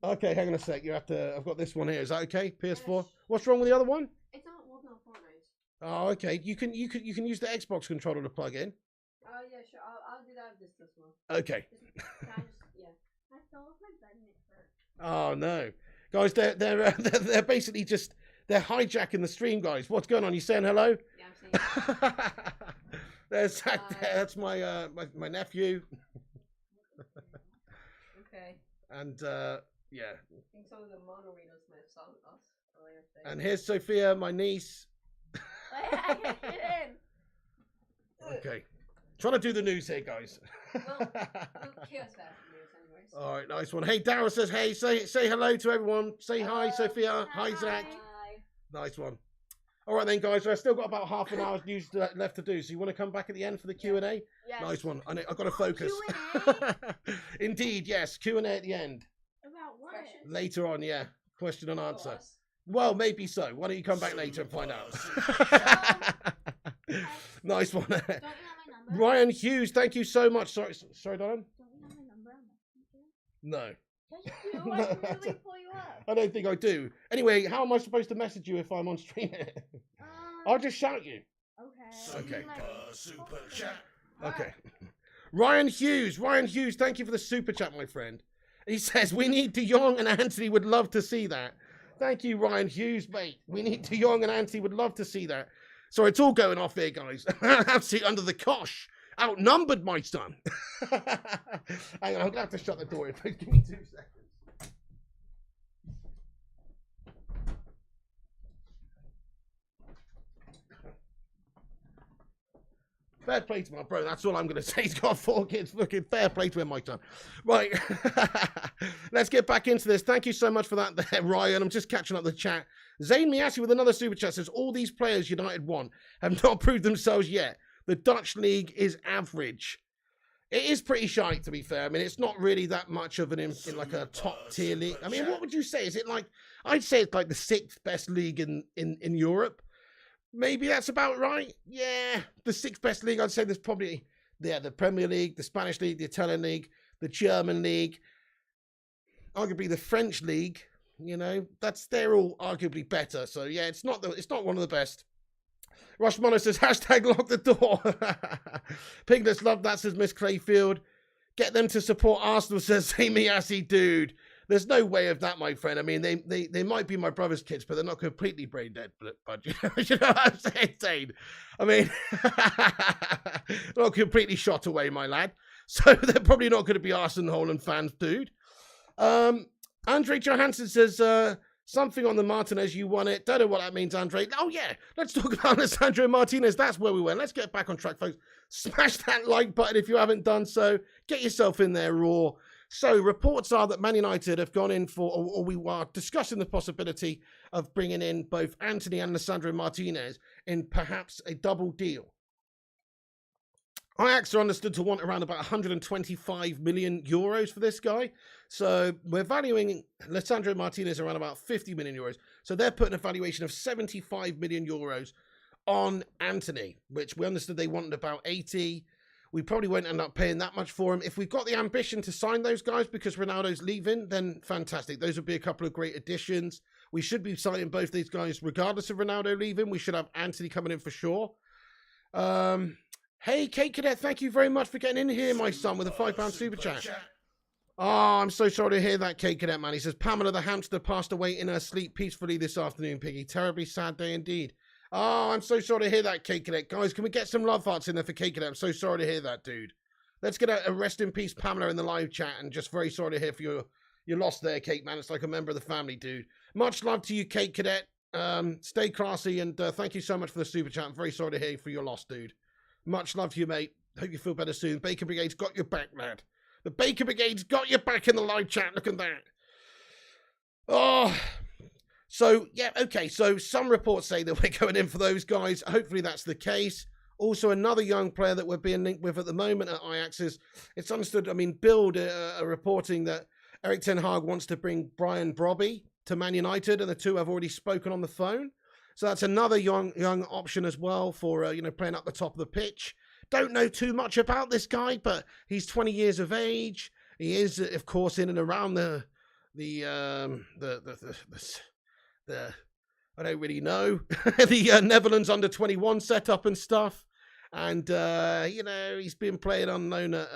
Okay, hang on a sec. You have to. I've got this one here. Is that okay? PS4. What's wrong with the other one? It's not working on Fortnite. Oh, okay. You can use the Xbox controller to plug in. Oh yeah, sure. I'll do that with this one. Okay. Yeah. I fell off my bed and it hurt. Oh no, guys, they're basically just they're hijacking the stream, guys. What's going on? You saying hello? Yeah, I'm saying. There's that's my nephew. Okay. And yeah. I think some of the mono readers may have sounded us earlier today. And here's Sophia, my niece. I can't get in. Okay. Trying to do the news here, guys. Well, chaos bad for news anyways. All right, nice one. Hey, Daryl says, hey, say hello to everyone. Say hi, Sophia. Hi, Zach. Hi. Nice one. All right then, guys. I've still got about half an hour's news left to do. So you want to come back at the end for the Q&A? Yes. Nice one. I've got to focus. Q&A? Indeed, yes. Q&A at the end. About what? Questions? Later on, yeah. Question and For answer. us. Well, maybe so. Why don't you come back later and find out? Nice one. Don't you have my number? Ryan Hughes, thank you so much. Sorry, darling. Don't you have my number on Messenger? No. Yes, you do. I can really pull you up. I don't think I do. Anyway, how am I supposed to message you if I'm on stream? I'll just shout you. Okay. Okay. Super chat. Okay. Ryan Hughes, thank you for the super chat, my friend. He says, we need De Jong and Antony would love to see that. Thank you, Ryan Hughes, mate. We need De Jong and Antony would love to see that. So it's all going off here, guys. Absolutely under the cosh. Outnumbered, my son. Hang on, I'm going to have to shut the door. Give me 2 seconds. Fair play to my bro. That's all I'm going to say. He's got 4 kids. Looking fair play to him, my son. Right. Let's get back into this. Thank you so much for that there, Ryan. I'm just catching up the chat. Zayn Miassi with another super chat says, all these players United want have not proved themselves yet. The Dutch league is average. It is pretty shite, to be fair. I mean, it's not really that much of in like a top tier league. I mean, what would you say? Is it like, I'd say it's like the 6th best league in Europe. Maybe that's about right. Yeah, the 6th best league. I'd say there's probably the Premier League, the Spanish League, the Italian League, the German League, arguably the French League. You know, they're all arguably better. So yeah, it's not one of the best. Rush Mono says hashtag lock the door. Piglets love that, says Miss Clayfield. Get them to support Arsenal, says Miassi, dude. There's no way of that, my friend. I mean, they might be my brother's kids, but they're not completely brain dead, but you know what I'm saying? I mean, not completely shot away, my lad. So they're probably not going to be Arsenal Holland fans, dude. Andre Johansson says, something on the Martinez, you won it. Don't know what that means, Andre. Oh, yeah. Let's talk about Lisandro Martinez. That's where we went. Let's get back on track, folks. Smash that like button if you haven't done so. Get yourself in there, Raw. So reports are that Man United have gone in for, or we are discussing the possibility of bringing in both Antony and Lisandro Martinez in perhaps a double deal. Ajax are understood to want around about 125 million euros for this guy. So we're valuing Lisandro Martinez around about 50 million euros. So they're putting a valuation of 75 million euros on Antony, which we understood they wanted about 80. We probably won't end up paying that much for him. If we've got the ambition to sign those guys because Ronaldo's leaving, then fantastic. Those would be a couple of great additions. We should be signing both these guys regardless of Ronaldo leaving. We should have Antony coming in for sure. Hey, Kate Cadet, thank you very much for getting in here, my son, with a £5 super chat. Oh, I'm so sorry to hear that, Kate Cadet, man. He says, Pamela the hamster passed away in her sleep peacefully this afternoon, Piggy. Terribly sad day indeed. Oh, I'm so sorry to hear that, Kate Cadet. Guys, can we get some love hearts in there for Kate Cadet? I'm so sorry to hear that, dude. Let's get a rest in peace, Pamela, in the live chat, and just very sorry to hear for your loss there, Kate, man. It's like a member of the family, dude. Much love to you, Kate Cadet. Stay classy, and thank you so much for the super chat. I'm very sorry to hear for your loss, dude. Much love to you, mate. Hope you feel better soon. Baker Brigade's got your back, lad. The Baker Brigade's got your back in the live chat. Look at that. Oh, so, yeah, okay. So some reports say that we're going in for those guys. Hopefully that's the case. Also, another young player that we're being linked with at the moment at Ajax is, it's understood, I mean, Bild are reporting that Erik ten Hag wants to bring Brian Brobby to Man United, and the two have already spoken on the phone. So that's another young option as well for, playing up the top of the pitch. Don't know too much about this guy, but he's 20 years of age. He is, of course, in and around the I don't really know, the Netherlands under 21 setup and stuff. And, he's been playing on loan at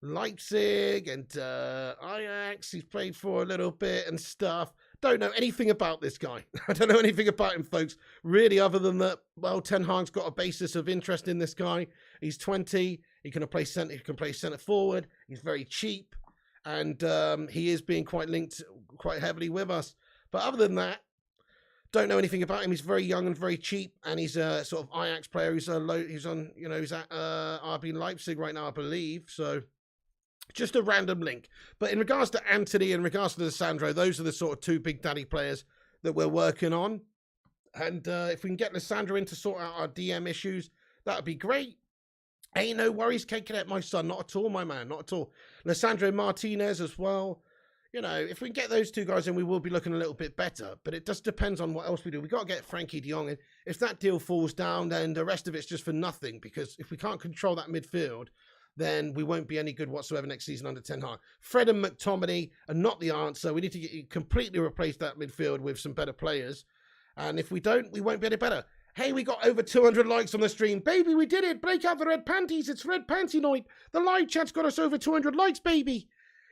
Leipzig and Ajax. He's played for a little bit and stuff. Don't know anything about this guy. I don't know anything about him, folks, really, other than that, well, Ten Hag's got a basis of interest in this guy. He's 20. He can play centre forward. He's very cheap. and he is being quite linked quite heavily with us. But other than that, don't know anything about him. He's very young and very cheap, and he's a sort of Ajax player. He's on, you know, he's at RB Leipzig right now, I believe. So just a random link. But in regards to Antony, in regards to Lisandro, those are the sort of two big daddy players that we're working on. And if we can get Lisandro in to sort out our DM issues, that would be great. Hey, no worries, K-Cadet, my son. Not at all, my man. Not at all. Lisandro Martinez as well. You know, if we can get those two guys in, we will be looking a little bit better. But it just depends on what else we do. We've got to get Frankie de Jong in. If that deal falls down, then the rest of it's just for nothing. Because if we can't control that midfield, then we won't be any good whatsoever next season under Ten Hag. Fred and McTominay are not the answer. We need to completely replace that midfield with some better players. And if we don't, we won't be any better. Hey, we got over 200 likes on the stream. Baby, we did it. Break out the red panties. It's red panty night. The live chat's got us over 200 likes, baby.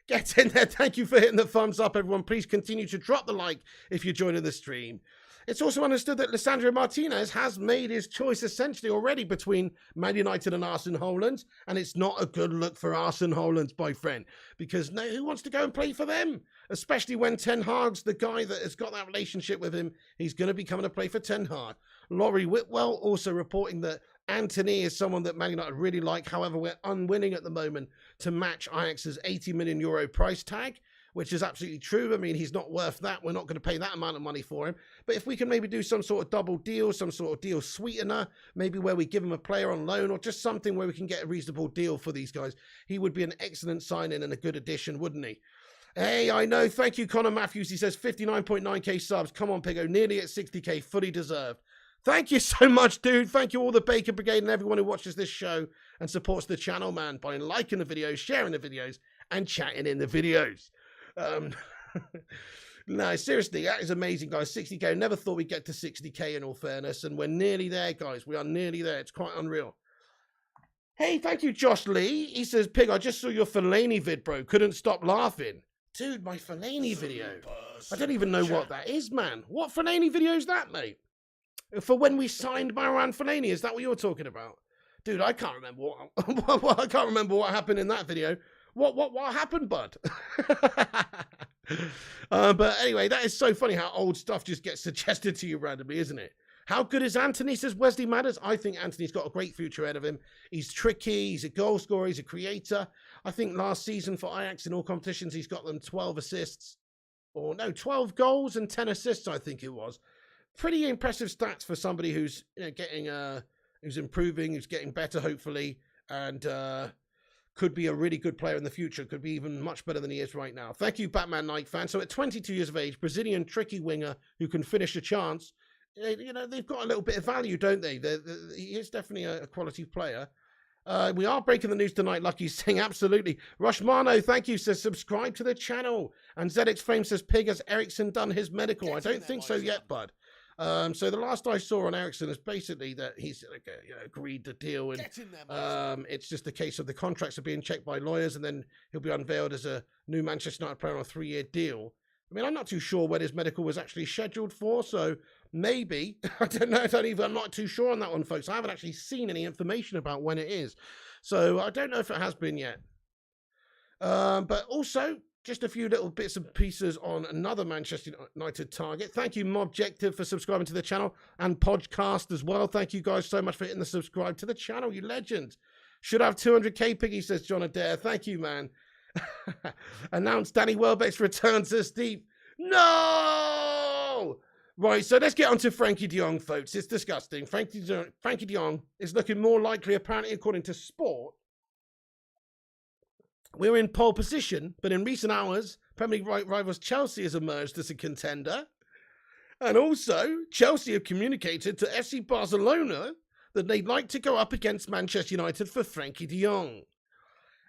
Get in there. Thank you for hitting the thumbs up, everyone. Please continue to drop the like if you're joining the stream. It's also understood that Lisandro Martinez has made his choice essentially already between Man United and Arsene Holland, and it's not a good look for Arsene Holland, my friend, because no, who wants to go and play for them? Especially when Ten Hag's the guy that has got that relationship with him. He's going to be coming to play for Ten Hag. Laurie Whitwell also reporting that Antony is someone that Man United really like. However, we're unwilling at the moment to match Ajax's €80 million price tag, which is absolutely true. I mean, he's not worth that. We're not going to pay that amount of money for him. But if we can maybe do some sort of double deal, some sort of deal sweetener, maybe where we give him a player on loan or just something where we can get a reasonable deal for these guys, he would be an excellent sign-in and a good addition, wouldn't he? Hey, I know. Thank you, Connor Matthews. He says 59.9k subs. Come on, Piggo. Nearly at 60k. Fully deserved. Thank you so much, dude. Thank you all the Bacon Brigade and everyone who watches this show and supports the channel, man, by liking the videos, sharing the videos, and chatting in the videos. No, seriously, that is amazing, guys. 60k. Never thought we'd get to 60k in all fairness, and we're nearly there, guys. We are nearly there. It's quite unreal. Hey, thank you, Josh Lee. He says, Pig, I just saw your Fellaini vid, bro. Couldn't stop laughing. Dude, my Fellaini video. I don't even know what that is, man. What Fellaini video is that, mate? For when we signed Marouane Fellaini, is that what you're talking about? Dude, I can't remember what I can't remember what happened in that video. What happened, bud? But anyway, that is so funny how old stuff just gets suggested to you randomly, isn't it? How good is Antony, says Wesley Matters. I think Antony's got a great future ahead of him. He's tricky, he's a goal scorer, he's a creator. I think last season for Ajax in all competitions, he's got them 12 assists. Or no, 12 goals and 10 assists, I think it was. Pretty impressive stats for somebody who's, you know, getting, who's improving, who's getting better, hopefully, and could be a really good player in the future. Could be even much better than he is right now. Thank you, Batman Nike fan. So at 22 years of age, Brazilian tricky winger who can finish a chance. You know, they've got a little bit of value, don't they? He is definitely a quality player. We are breaking the news tonight, Lucky's saying absolutely. Rushmano, thank you, says subscribe to the channel. And ZX Frame says, Pig, has Ericsson done his medical? I don't think so yet, bud. So the last I saw on Ericsson is basically that he's agreed to deal, and it's just a case of the contracts are being checked by lawyers, and then he'll be unveiled as a new Manchester United player on a 3-year deal. I mean, I'm not too sure when his medical was actually scheduled for, so maybe. I don't know. I'm not too sure on that one, folks. I haven't actually seen any information about when it is. So I don't know if it has been yet. But also, just a few little bits and pieces on another Manchester United target. Thank you, Mobjective, for subscribing to the channel, and Podcast as well. Thank you guys so much for hitting the subscribe to the channel, you legend. Should have 200k, Piggy, says John Adair. Thank you, man. Announced Danny Welbeck's return, says Steve. No! Right, so let's get on to Frankie de Jong, folks. It's disgusting. Frankie de Jong is looking more likely, apparently, according to Sport. We're in pole position, but in recent hours, Premier League rivals Chelsea has emerged as a contender. And also, Chelsea have communicated to FC Barcelona that they'd like to go up against Manchester United for Frankie de Jong.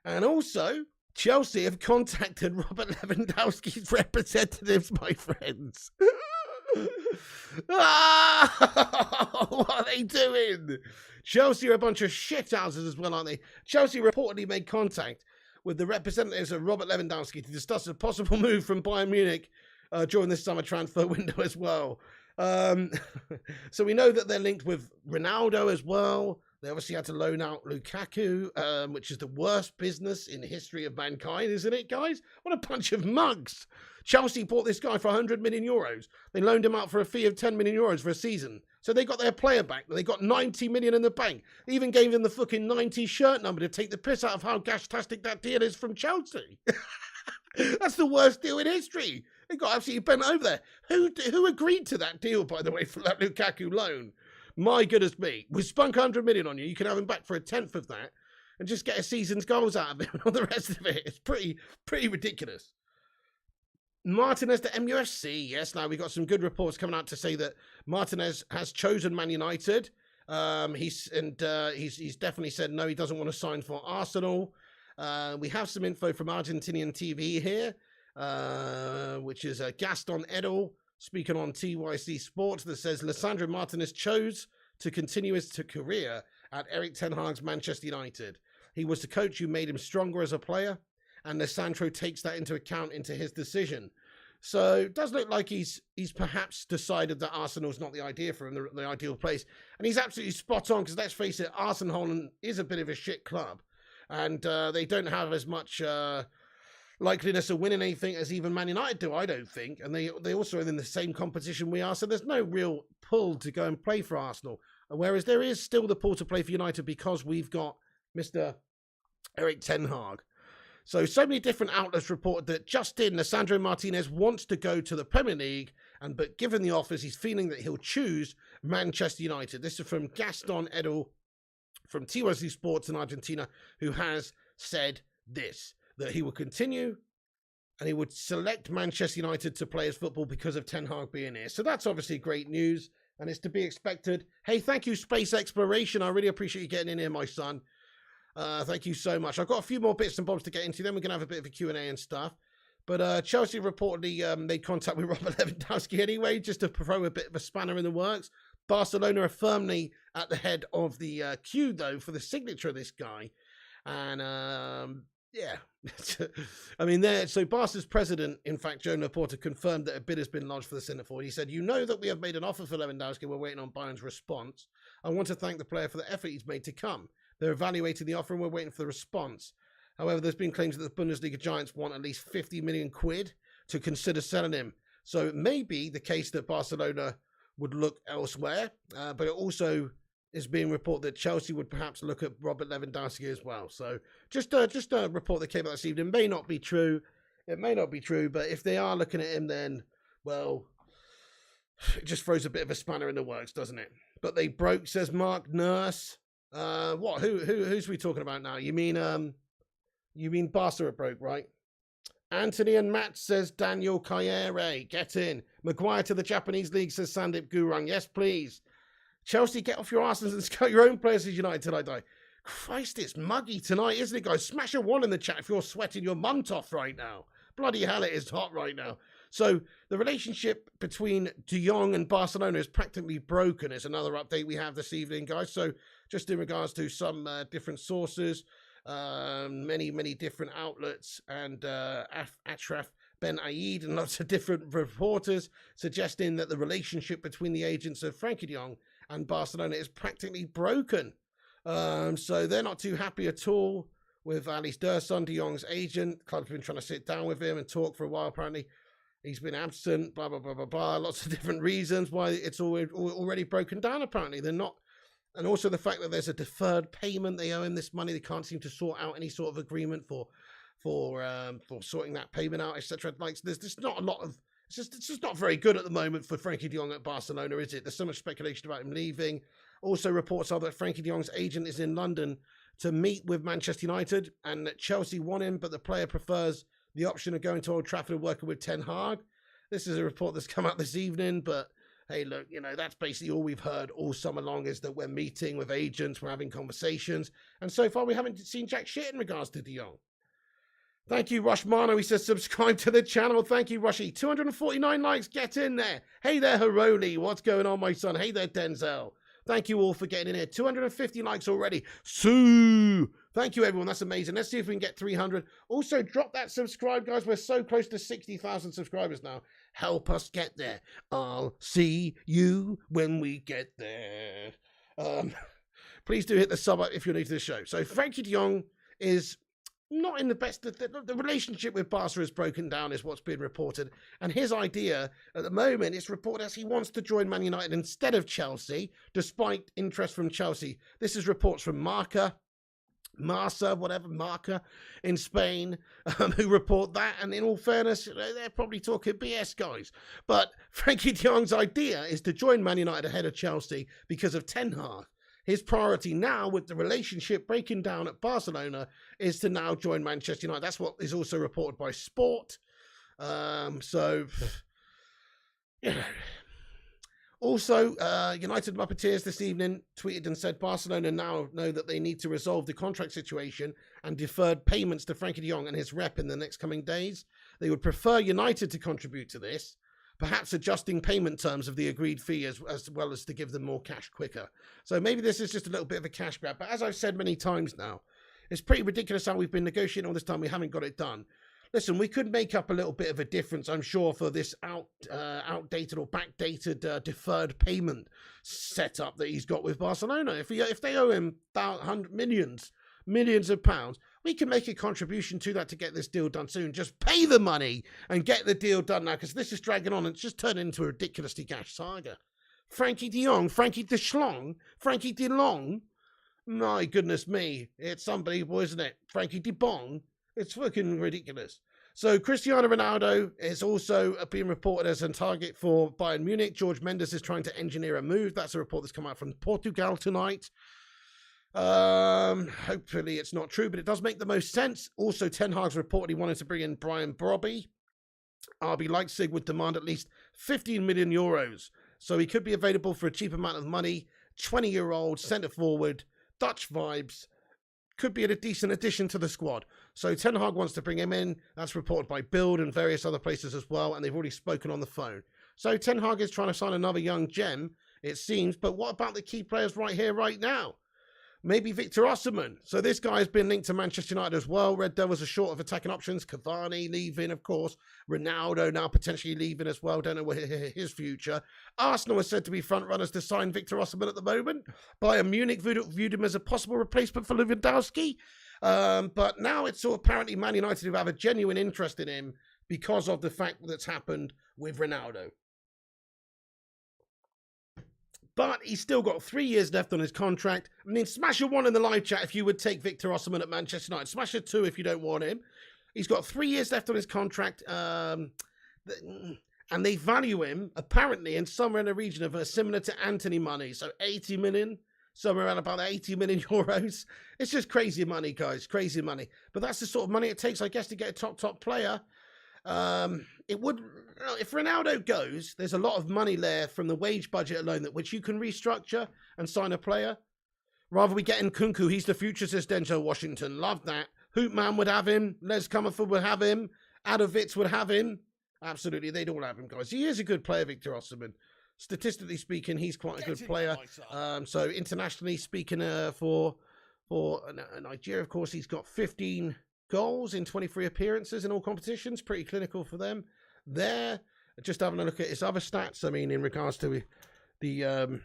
And also, Chelsea have contacted Robert Lewandowski's representatives, my friends. What are they doing? Chelsea are a bunch of shithouses as well, aren't they? Chelsea reportedly made contact with the representatives of Robert Lewandowski to discuss a possible move from Bayern Munich during this summer transfer window as well. So we know that they're linked with Ronaldo as well. They obviously had to loan out Lukaku, which is the worst business in the history of mankind, isn't it, guys? What a bunch of mugs. Chelsea bought this guy for 100 million euros. They loaned him out for a fee of 10 million euros for a season. So they got their player back. They got 90 million in the bank. They even gave him the fucking 90 shirt number to take the piss out of how gastastic that deal is from Chelsea. That's the worst deal in history. They got absolutely bent over there. Who agreed to that deal, by the way, for that Lukaku loan? My goodness me. We spunk 100 million on you. You can have him back for a tenth of that and just get a season's goals out of him and all the rest of it. It's pretty ridiculous. Martinez to MUFC. Yes, now we got some good reports coming out to say that Martinez has chosen Man United. He's definitely said no, he doesn't want to sign for Arsenal. We have some info from Argentinian TV here, which is Gaston Edel speaking on TYC Sports that says Lisandro Martinez chose to continue his career at Erik ten Hag's Manchester United. He was the coach who made him stronger as a player, and Lisandro takes that into account into his decision. So it does look like he's perhaps decided that Arsenal's not the idea for him, the ideal place. And he's absolutely spot on, because let's face it, Arsenal is a bit of a shit club. And they don't have as much likeliness of winning anything as even Man United do, I don't think. And they also are in the same competition we are, so there's no real pull to go and play for Arsenal. Whereas there is still the pull to play for United because we've got Mr. Erik ten Hag. So many different outlets report that just in, Lisandro Martinez wants to go to the Premier League, but given the offers, he's feeling that he'll choose Manchester United. This is from Gaston Edel from TYC Sports in Argentina, who has said this, that he will continue and he would select Manchester United to play his football because of Ten Hag being here. So that's obviously great news, and it's to be expected. Hey, thank you, Space Exploration. I really appreciate you getting in here, my son. Thank you so much. I've got a few more bits and bobs to get into. Then we're going to have a bit of a Q&A and stuff. But Chelsea reportedly made contact with Robert Lewandowski anyway, just to throw a bit of a spanner in the works. Barcelona are firmly at the head of the queue, though, for the signature of this guy. And, yeah. I mean, so Barca's president, in fact, Joan Laporta, confirmed that a bid has been lodged for the centre forward. He said, "You know that we have made an offer for Lewandowski. We're waiting on Bayern's response. I want to thank the player for the effort he's made to come. They're evaluating the offer and we're waiting for the response. However, there's been claims that the Bundesliga giants want at least 50 million quid to consider selling him. So it may be the case that Barcelona would look elsewhere, but it also is being reported that Chelsea would perhaps look at Robert Lewandowski as well. So just a report that came out this evening. May not be true. It may not be true, but if they are looking at him, then, well, it just throws a bit of a spanner in the works, doesn't it? But they broke, says Mark Nurse. What? Who's we talking about now? You mean Barca are broke, right? Antony and Matt, says Daniel Kayere. Get in. Maguire to the Japanese league, says Sandip Gurung. Yes, please. Chelsea, get off your asses and scout your own players as United till I die. Christ, it's muggy tonight, isn't it, guys? Smash a 1 in the chat if you're sweating your munt off right now. Bloody hell, it is hot right now. So the relationship between De Jong and Barcelona is practically broken. It's another update we have this evening, guys. So just in regards to some different sources, many different outlets, and Ashraf Ben Aid and lots of different reporters suggesting that the relationship between the agents of Frankie de Jong and Barcelona is practically broken. So they're not too happy at all with Alice Dursun, de Jong's agent. Club's been trying to sit down with him and talk for a while, apparently. He's been absent, blah, blah, blah, blah, blah. Lots of different reasons why it's already broken down, apparently. They're not. And also the fact that there's a deferred payment. They owe him this money. They can't seem to sort out any sort of agreement for sorting that payment out, etc. Like, there's just not a lot of. It's just not very good at the moment for Frankie de Jong at Barcelona, is it? There's so much speculation about him leaving. Also, reports are that Frankie de Jong's agent is in London to meet with Manchester United, and that Chelsea want him, but the player prefers the option of going to Old Trafford and working with Ten Hag. This is a report that's come out this evening, but hey, look, that's basically all we've heard all summer long, is that we're meeting with agents, we're having conversations, and so far we haven't seen jack shit in regards to de Jong. Thank you, Rush Mano. He says, subscribe to the channel. Thank you, Rushy. 249 likes. Get in there. Hey there, Haroli. What's going on, my son? Hey there, Denzel. Thank you all for getting in here. 250 likes already. Sue. Thank you, everyone. That's amazing. Let's see if we can get 300. Also, drop that subscribe, guys. We're so close to 60,000 subscribers now. Help us get there. I'll see you when we get there. please do hit the sub if you're new to the show. So Frankie de Jong is not in the best. The relationship with Barca is broken down, is what's been reported. And his idea at the moment is reported as he wants to join Man United instead of Chelsea, despite interest from Chelsea. This is reports from Marca in Spain, who report that. And in all fairness, they're probably talking BS, guys. But Frankie de Jong's idea is to join Man United ahead of Chelsea because of Ten Hag. His priority now, with the relationship breaking down at Barcelona, is to now join Manchester United. That's what is also reported by Sport. So, you know. Also, United Muppeteers this evening tweeted and said Barcelona now know that they need to resolve the contract situation and deferred payments to Frankie de Jong and his rep in the next coming days. They would prefer United to contribute to this, perhaps adjusting payment terms of the agreed fee as well as to give them more cash quicker. So maybe this is just a little bit of a cash grab. But as I've said many times now, it's pretty ridiculous how we've been negotiating all this time. We haven't got it done. Listen, we could make up a little bit of a difference, I'm sure, for this outdated or backdated deferred payment setup that he's got with Barcelona. If they owe him millions of pounds, we can make a contribution to that to get this deal done soon. Just pay the money and get the deal done now, because this is dragging on and it's just turned into a ridiculously cash saga. Frankie de Jong, Frankie de Schlong, Frankie de Long. My goodness me, it's unbelievable, isn't it? Frankie de Bong. It's fucking ridiculous. So Cristiano Ronaldo is also being reported as a target for Bayern Munich. George Mendes is trying to engineer a move. That's a report that's come out from Portugal tonight. Hopefully it's not true, but it does make the most sense. Also, Ten Hag's reported he wanted to bring in Brian Brobby. RB Leipzig would demand at least 15 million euros. So he could be available for a cheap amount of money. 20-year-old, centre forward, Dutch vibes. Could be a decent addition to the squad. So Ten Hag wants to bring him in. That's reported by Bild and various other places as well, and they've already spoken on the phone. So Ten Hag is trying to sign another young gem, it seems. But what about the key players right here, right now? Maybe Victor Osimhen. So this guy has been linked to Manchester United as well. Red Devils are short of attacking options. Cavani leaving, of course. Ronaldo now potentially leaving as well. Don't know what his future. Arsenal is said to be front runners to sign Victor Osimhen at the moment. Bayern Munich viewed him as a possible replacement for Lewandowski. But now it's so apparently Man United who have a genuine interest in him because of the fact that's happened with Ronaldo. But he's still got 3 years left on his contract. I mean, smash a 1 in the live chat if you would take Victor Osimhen at Manchester United. Smash a 2 if you don't want him. He's got 3 years left on his contract. And they value him, apparently, in somewhere in the region of similar to Antony money. So 80 million, somewhere around about 80 million euros. It's just crazy money, guys. Crazy money. But that's the sort of money it takes, I guess, to get a top player. It would, if Ronaldo goes, there's a lot of money there from the wage budget alone which you can restructure and sign a player. Rather we get in Kunku, he's the future, says Denzel Washington. Love that. Hoopman would have him. Les Comerford would have him. Adovitz would have him. Absolutely, they'd all have him, guys. He is a good player, Victor Osimhen. Statistically speaking, he's quite a good player. So internationally speaking, for Nigeria, of course, he's got 15 goals in 23 appearances in all competitions. Pretty clinical for them there. Just having a look at his other stats. I mean, in regards to the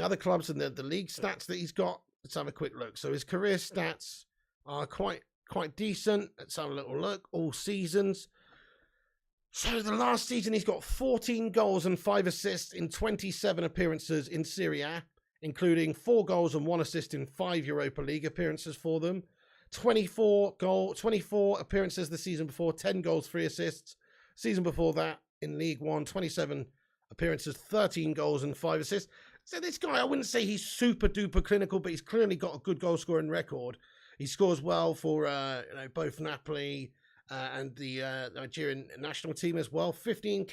other clubs and the league stats that he's got. Let's have a quick look. So his career stats are quite decent. Let's have a little look. All seasons. So the last season, he's got 14 goals and 5 assists in 27 appearances in Serie A, including 4 goals and 1 assist in 5 Europa League appearances for them. 24 appearances the season before, 10 goals, 3 assists. Season before that, in League One, 27 appearances, 13 goals and 5 assists. So this guy, I wouldn't say he's super duper clinical, but he's clearly got a good goal scoring record. He scores well for both Napoli and the Nigerian national team as well. 15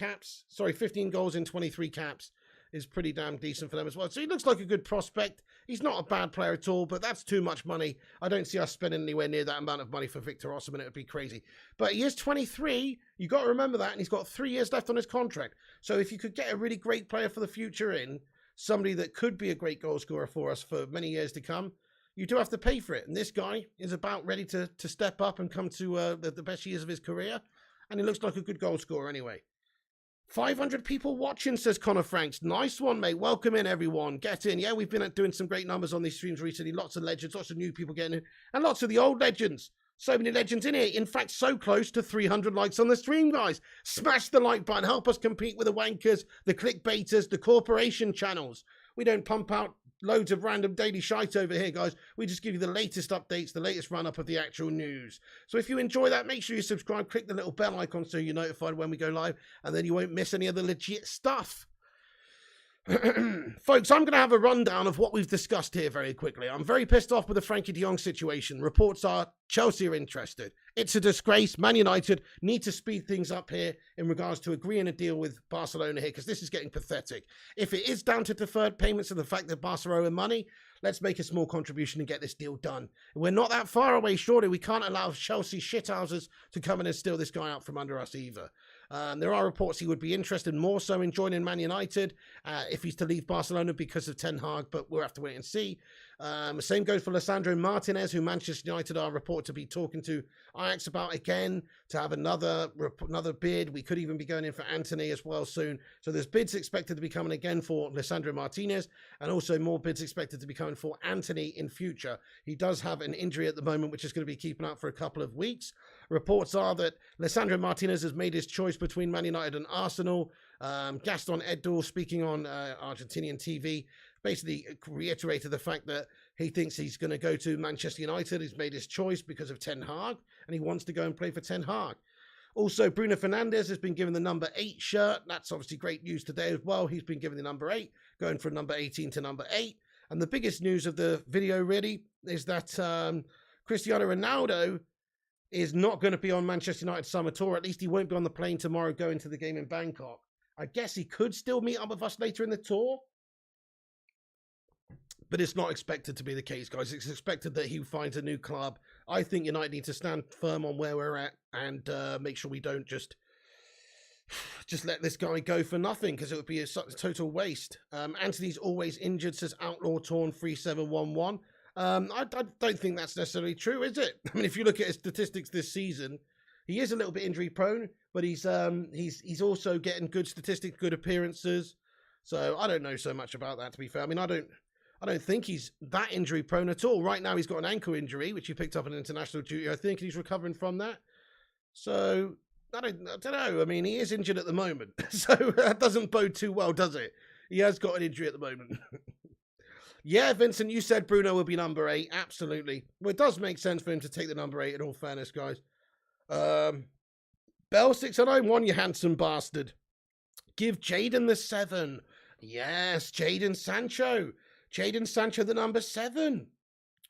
goals in 23 caps is pretty damn decent for them as well. So he looks like a good prospect. He's not a bad player at all, but that's too much money. I don't see us spending anywhere near that amount of money for Victor Osimhen. It would be crazy. But he is 23. You got to remember that, and he's got 3 years left on his contract. So if you could get a really great player for the future in, somebody that could be a great goal scorer for us for many years to come, you do have to pay for it. And this guy is about ready to step up and come to the best years of his career. And he looks like a good goal scorer anyway. 500 people watching, says Connor Franks. Nice one, mate. Welcome in, everyone. Get in. Yeah, we've been doing some great numbers on these streams recently. Lots of legends, lots of new people getting in, and lots of the old legends. So many legends in here. In fact, so close to 300 likes on the stream, guys. Smash the like button. Help us compete with the wankers, the clickbaiters, the corporation channels. We don't pump out loads of random daily shite over here, guys. We just give you the latest updates, the latest run-up of the actual news. So if you enjoy that, make sure you subscribe. Click the little bell icon so you're notified when we go live, and then you won't miss any of the legit stuff. Folks, I'm going to have a rundown of what we've discussed here very quickly. I'm very pissed off with the Frankie de Jong situation. Reports are Chelsea are interested. It's a disgrace. Man United need to speed things up here in regards to agreeing a deal with Barcelona here, because this is getting pathetic. If it is down to deferred payments and the fact that Barcelona owe money, let's make a small contribution and get this deal done. We're not that far away, surely. We can't allow Chelsea shithouses to come in and steal this guy out from under us either. There are reports he would be interested more so in joining Man United if he's to leave Barcelona because of Ten Hag, but we'll have to wait and see. Same goes for Lisandro Martinez, who Manchester United are reported to be talking to Ajax about again to have another bid. We could even be going in for Antony as well soon. So there's bids expected to be coming again for Lisandro Martinez, and also more bids expected to be coming for Antony in future. He does have an injury at the moment, which is going to be keeping out for a couple of weeks. Reports are that Lisandro Martinez has made his choice between Man United and Arsenal. Gaston Edel, speaking on Argentinian TV, basically reiterated the fact that he thinks he's going to go to Manchester United. He's made his choice because of Ten Hag, and he wants to go and play for Ten Hag. Also, Bruno Fernandes has been given the number 8 shirt. That's obviously great news today as well. He's been given the number 8, going from number 18 to number 8. And the biggest news of the video, really, is that Cristiano Ronaldo is not going to be on Manchester United summer tour. At least he won't be on the plane tomorrow going to the game in Bangkok. I guess he could still meet up with us later in the tour, but it's not expected to be the case, guys. It's expected that he finds a new club. I think United need to stand firm on where we're at and make sure we don't just let this guy go for nothing, because it would be a total waste. Antony's always injured, says Outlaw Torn 3711. I don't think that's necessarily true, is it? I mean, if you look at his statistics this season, he is a little bit injury prone, but he's also getting good statistics, good appearances. So I don't know so much about that, to be fair. I mean, I don't think he's that injury prone at all. Right now, he's got an ankle injury, which he picked up in international duty, I think, and he's recovering from that. So I don't know. I mean, he is injured at the moment, so that doesn't bode too well, does it? He has got an injury at the moment. Yeah, Vincent, you said Bruno will be number 8. Absolutely. Well, it does make sense for him to take the number 8, in all fairness, guys. Bell 6091, you handsome bastard. Give Jadon the 7. Yes, Jadon Sancho. Jadon Sancho, the number 7.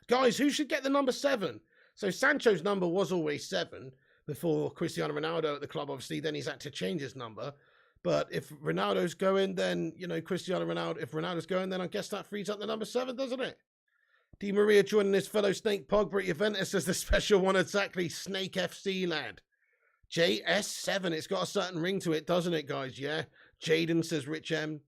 Guys, who should get the number 7? So Sancho's number was always 7 before Cristiano Ronaldo at the club, obviously. Then he's had to change his number. But if Ronaldo's going, then, you know, Cristiano Ronaldo, if Ronaldo's going, then I guess that frees up the number 7, doesn't it? Di Maria joining his fellow Snake Pogba at Juventus as the special one, exactly. Snake FC, lad. JS7, it's got a certain ring to it, doesn't it, guys? Yeah. Jaden, says Rich M.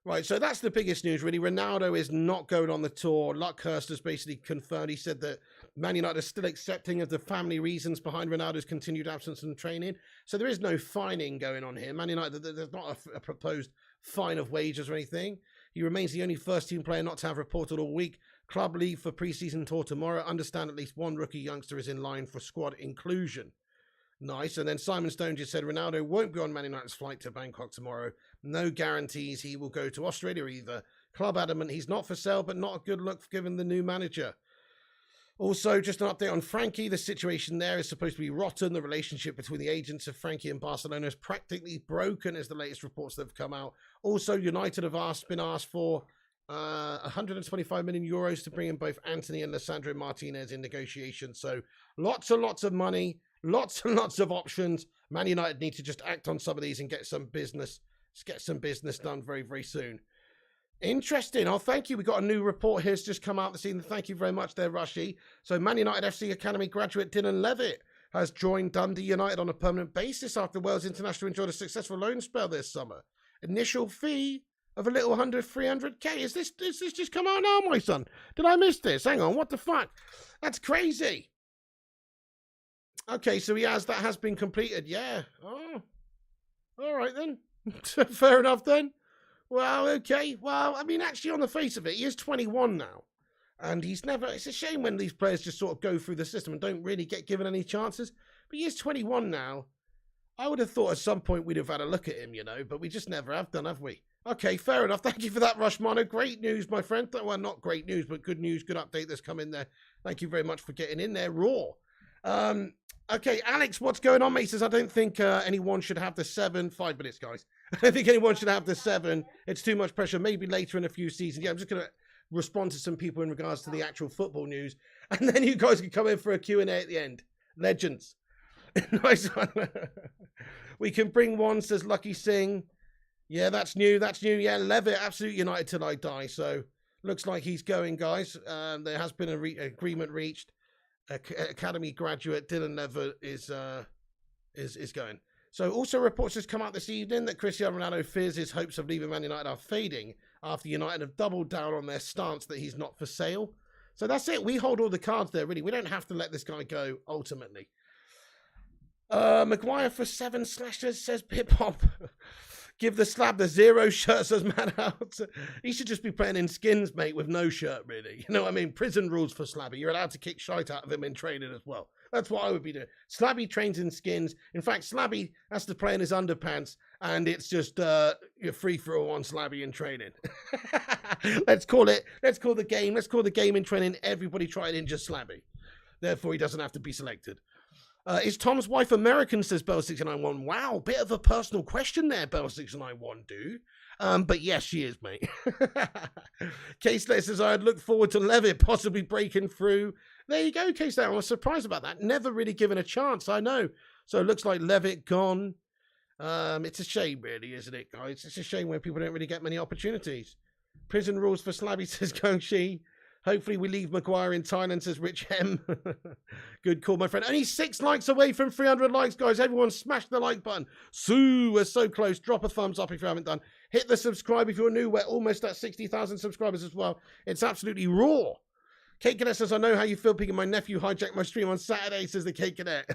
Right, so that's the biggest news, really. Ronaldo is not going on the tour. Luckhurst has basically confirmed. He said that Man United is still accepting of the family reasons behind Ronaldo's continued absence from training. So there is no fining going on here. Man United, there's not a proposed fine of wages or anything. He remains the only first-team player not to have reported all week. Club leave for pre-season tour tomorrow. Understand at least one rookie youngster is in line for squad inclusion. Nice. And then Simon Stone just said Ronaldo won't be on Man United's flight to Bangkok tomorrow. No guarantees he will go to Australia either. Club adamant he's not for sale, but not a good look given the new manager. Also, just an update on Frankie. The situation there is supposed to be rotten. The relationship between the agents of Frankie and Barcelona is practically broken, as the latest reports that have come out. Also, United have been asked for 125 million euros to bring in both Antony and Lisandro Martinez in negotiations. So lots and lots of money. Lots and lots of options. Man United need to just act on some of these and get some business done very, very soon. Interesting. Oh, thank you. We got a new report here. It's just come out this evening. Thank you very much there, Rushy. So Man United FC Academy graduate Dylan Levitt has joined Dundee United on a permanent basis after Wales International enjoyed a successful loan spell this summer. Initial fee of a little under 300k. Is this just come out now, my son? Did I miss this? Hang on. What the fuck? That's crazy. Okay, so that has been completed. Yeah. Oh, all right then. Fair enough then. Well, okay. Well, I mean, actually, on the face of it, he is 21 now. And he's never... It's a shame when these players just sort of go through the system and don't really get given any chances. But he is 21 now. I would have thought at some point we'd have had a look at him, you know, but we just never have done, have we? Okay, fair enough. Thank you for that, Rushmano. Great news, my friend. Well, not great news, but good news, good update that's come in there. Thank you very much for getting in there raw. Okay, Alex, what's going on, mate? Says, I don't think anyone should have the 7. 5 minutes, guys. I don't think anyone should have the 7. It's too much pressure. Maybe later in a few seasons. Yeah, I'm just going to respond to some people in regards to the actual football news. And then you guys can come in for a Q&A at the end. Legends. Nice one. We can bring one, says Lucky Singh. Yeah, that's new. That's new. Yeah, Levitt, absolute United till I die. So looks like he's going, guys. There has been an agreement reached. Academy graduate Dylan Levitt is going. So also reports has come out this evening that Cristiano Ronaldo fears his hopes of leaving Man United are fading after United have doubled down on their stance that he's not for sale. So that's it. We hold all the cards there, really. We don't have to let this guy go ultimately. Maguire for 7 slashes, says Pip Hop. Give the slab the 0 shirt, says Madhouse. He should just be playing in skins, mate, with no shirt, really. You know what I mean? Prison rules for Slabby. You're allowed to kick shite out of him in training as well. That's what I would be doing. Slabby trains in skins. In fact, Slabby has to play in his underpants, and it's just you're free for all on Slabby in training. Let's call the game in training. Everybody try it in just Slabby. Therefore, he doesn't have to be selected. Is Tom's wife American, says Bell691. Wow, bit of a personal question there, Bell691, dude. But yes, she is, mate. Case-Let says, I'd look forward to Levitt possibly breaking through. There you go, Case-Let. I was surprised about that. Never really given a chance, I know. So it looks like Levitt gone. It's a shame, really, isn't it, guys? It's a shame when people don't really get many opportunities. Prison rules for Slabby, says Gongshi. Hopefully we leave Maguire in Thailand, says Rich M. Good call, my friend. Only 6 likes away from 300 likes, guys. Everyone smash the like button. We're so close. Drop a thumbs up if you haven't done. Hit the subscribe if you're new. We're almost at 60,000 subscribers as well. It's absolutely raw. Kate Cadet says, I know how you feel picking my nephew hijacked my stream on Saturday, says the Kate Cadet.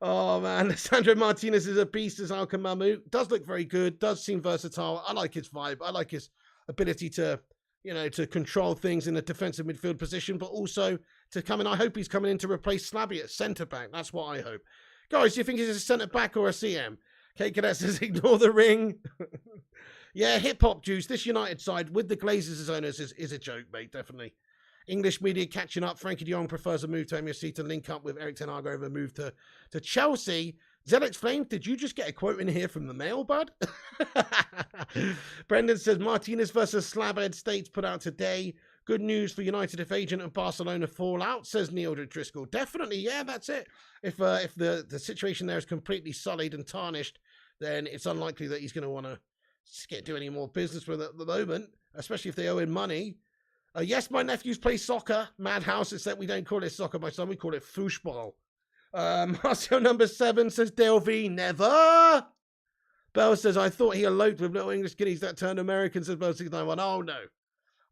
Oh, man. Lisandro Martinez is a beast, says Alka Mamu. Does look very good. Does seem versatile. I like his vibe. I like his ability to... you know, to control things in a defensive midfield position, but also to come in. I hope he's coming in to replace Slabby at centre-back. That's what I hope. Guys, do you think he's a centre-back or a CM? Kate Cadet says, ignore the ring. Yeah, hip-hop juice. This United side, with the Glazers as owners, is a joke, mate, definitely. English media catching up. Frankie de Jong prefers a move to MSC to link up with Eric Ten Hag over a move to Chelsea. Zelix Flames, did you just get a quote in here from the mail, bud? Brendan says, Martinez versus Slabhead States put out today. Good news for United if agent and Barcelona fall out, says Neil Driscoll. Definitely, yeah, that's it. If the situation there is completely sullied and tarnished, then it's unlikely that he's going to want to do any more business with it at the moment, especially if they owe him money. Yes, my nephews play soccer. Madhouse, except we don't call it soccer, my son. We call it foosball. Marcio number 7 says Dale V. Never. Bell says, I thought he eloped with little English kiddies that turned American, says Bell 691. Oh, no.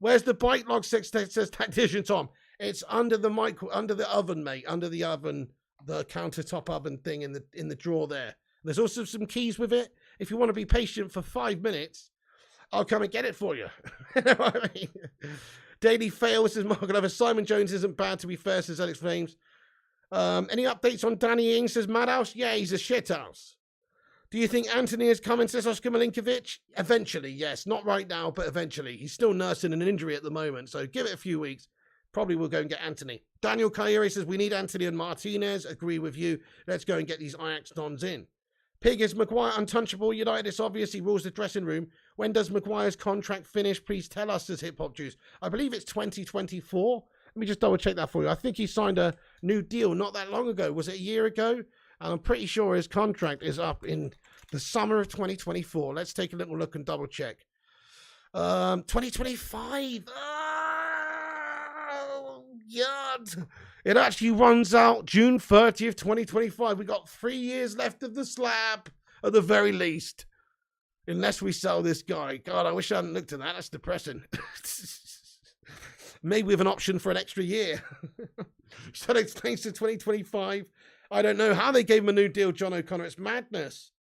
Where's the bite log, says Tactician Tom? It's under the under the oven, mate. Under the oven, the countertop oven thing in the drawer there. There's also some keys with it. If you want to be patient for 5 minutes, I'll come and get it for you. You know what I mean? Daily Fail, says Mark Glover. Simon Jones isn't bad, to be fair, says Alex Flames. Any updates on Danny Ings, says Madhouse? Yeah, he's a shithouse. Do you think Antony is coming, says Oscar Milinkovic? Eventually, yes. Not right now, but eventually. He's still nursing an injury at the moment, so give it a few weeks. Probably we'll go and get Antony. Daniel Kairi says, we need Antony and Martinez. Agree with you. Let's go and get these Ajax Dons in. Pig, is Maguire untouchable? United, it's obvious he rules the dressing room. When does Maguire's contract finish? Please tell us, says Hip Hop Juice. I believe it's 2024. Let me just double check that for you. I think he signed a new deal not that long ago. Was it a year ago? And I'm pretty sure his contract is up in the summer of 2024. Let's take a little look and double check. 2025. Oh, God. It actually runs out June 30th, 2025. We got 3 years left of the slab at the very least. Unless we sell this guy. God, I wish I hadn't looked at that. That's depressing. Maybe with an option for an extra year. So that explains to 2025. I don't know how they gave him a new deal, John O'Connor. It's madness.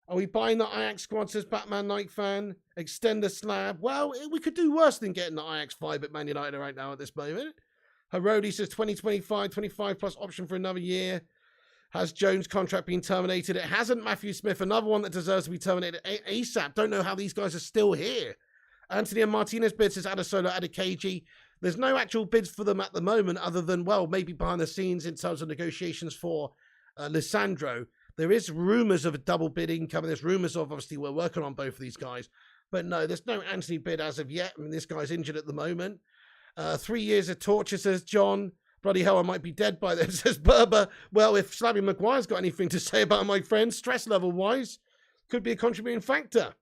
Are we buying the Ajax squad, says Batman Nike fan? Extend the slab. Well, we could do worse than getting the Ajax 5 at Man United right now at this moment. Herodi says 2025, 25 plus option for another year. Has Jones' contract been terminated? It hasn't. Matthew Smith, another one that deserves to be terminated ASAP. Don't know how these guys are still here. Antony and Martinez bids, says Adesola, Adekeji. There's no actual bids for them at the moment other than, well, maybe behind the scenes in terms of negotiations for Lisandro. There is rumours of a double bidding coming. There's rumours of, obviously, we're working on both of these guys. But no, there's no Antony bid as of yet. I mean, this guy's injured at the moment. 3 years of torture, says John. Bloody hell, I might be dead by then, says Berber. Well, if Slabby Maguire's got anything to say about my friend, stress level-wise, could be a contributing factor.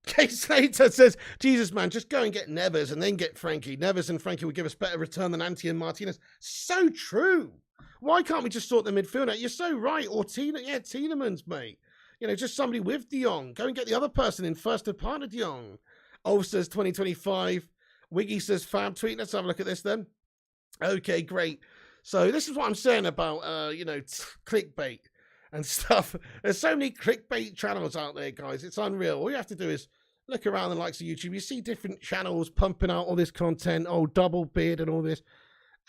Kate Slater says, Jesus, man, just go and get Neves and then get Frankie. Neves and Frankie would give us better return than Antony and Martinez. So true. Why can't we just sort the midfield out? You're so right. Or Tielemans, mate. You know, just somebody with De Jong. Go and get the other person in first to partner De Jong. Ulf says 2025. Wiggy says fab tweet. Let's have a look at this then. Okay, great. So this is what I'm saying about, you know, clickbait and stuff. There's so many clickbait channels out there, guys. It's unreal. All you have to do is look around the likes of YouTube. You see different channels pumping out all this content, double bid and all this.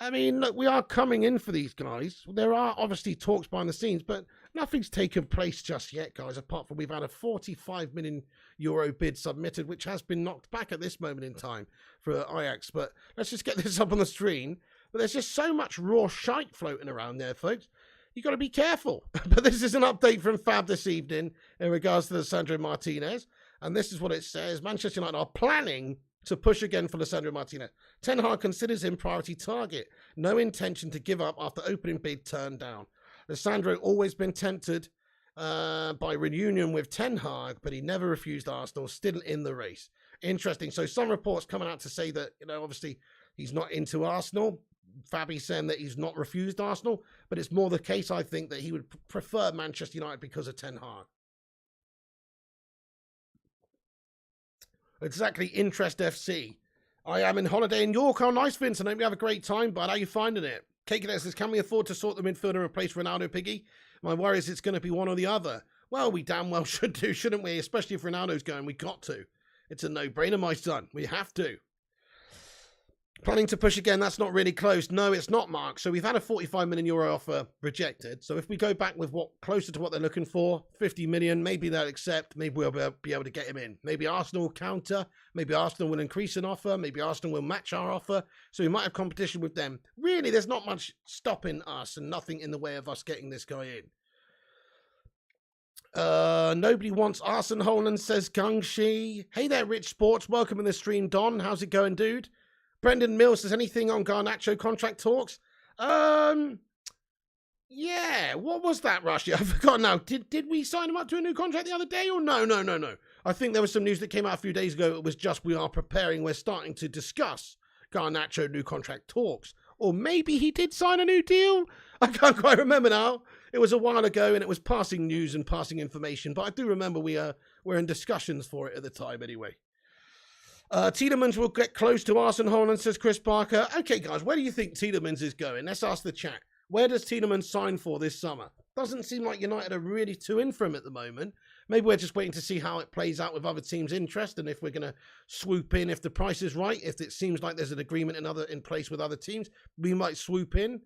I mean, look, we are coming in for these guys. There are obviously talks behind the scenes, but nothing's taken place just yet, guys, apart from we've had a 45 million euro bid submitted, which has been knocked back at this moment in time for Ajax. But let's just get this up on the screen. But there's just so much raw shite floating around there, folks. You got to be careful. But this is an update from Fab this evening in regards to Lisandro Martinez. And this is what it says. Manchester United are planning to push again for Lisandro Martinez. Ten Hag considers him priority target. No intention to give up after opening bid turned down. Lisandro always been tempted by reunion with Ten Hag, but he never refused Arsenal, still in the race. Interesting. So some reports coming out to say that, you know, obviously he's not into Arsenal. Fabi saying that he's not refused Arsenal, but it's more the case, I think, that he would prefer Manchester United because of Ten Hag. Exactly, Interest FC. I am in holiday in York. How nice, Vincent. I hope you have a great time, bud. How are you finding it? Cakelet says, can we afford to sort the midfield and replace Ronaldo, Piggy? My worry is it's going to be one or the other. Well, we damn well should do, shouldn't we? Especially if Ronaldo's going, we got to. It's a no-brainer, my son. We have to. Planning to push again, that's not really close. No, it's not, Mark. So we've had a 45 million euro offer rejected. So if we go back with what closer to what they're looking for, 50 million, maybe they'll accept. Maybe we'll be able to get him in. Maybe Arsenal will counter. Maybe Arsenal will increase an offer. Maybe Arsenal will match our offer. So we might have competition with them. Really, there's not much stopping us and nothing in the way of us getting this guy in. Nobody wants Arsene Holland, says Gangshi. Hey there, Rich Sports. Welcome in the stream, Don. How's it going, dude? Brendan Mills says, anything on Garnacho contract talks? Yeah, what was that, Rushy? I forgot now. Did we sign him up to a new contract the other day or no? I think there was some news that came out a few days ago. It was just we are preparing. We're starting to discuss Garnacho new contract talks. Or maybe he did sign a new deal. I can't quite remember now. It was a while ago and it was passing news and passing information. But I do remember we're in discussions for it at the time anyway. Tielemans will get close to Arsene Holland, says Chris Barker. Okay, guys, where do you think Tielemans is going? Let's ask the chat. Where does Tielemans sign for this summer? Doesn't seem like United are really too in for him at the moment. Maybe we're just waiting to see how it plays out with other teams' interest and if we're going to swoop in if the price is right. If it seems like there's an agreement in place with other teams, we might swoop in.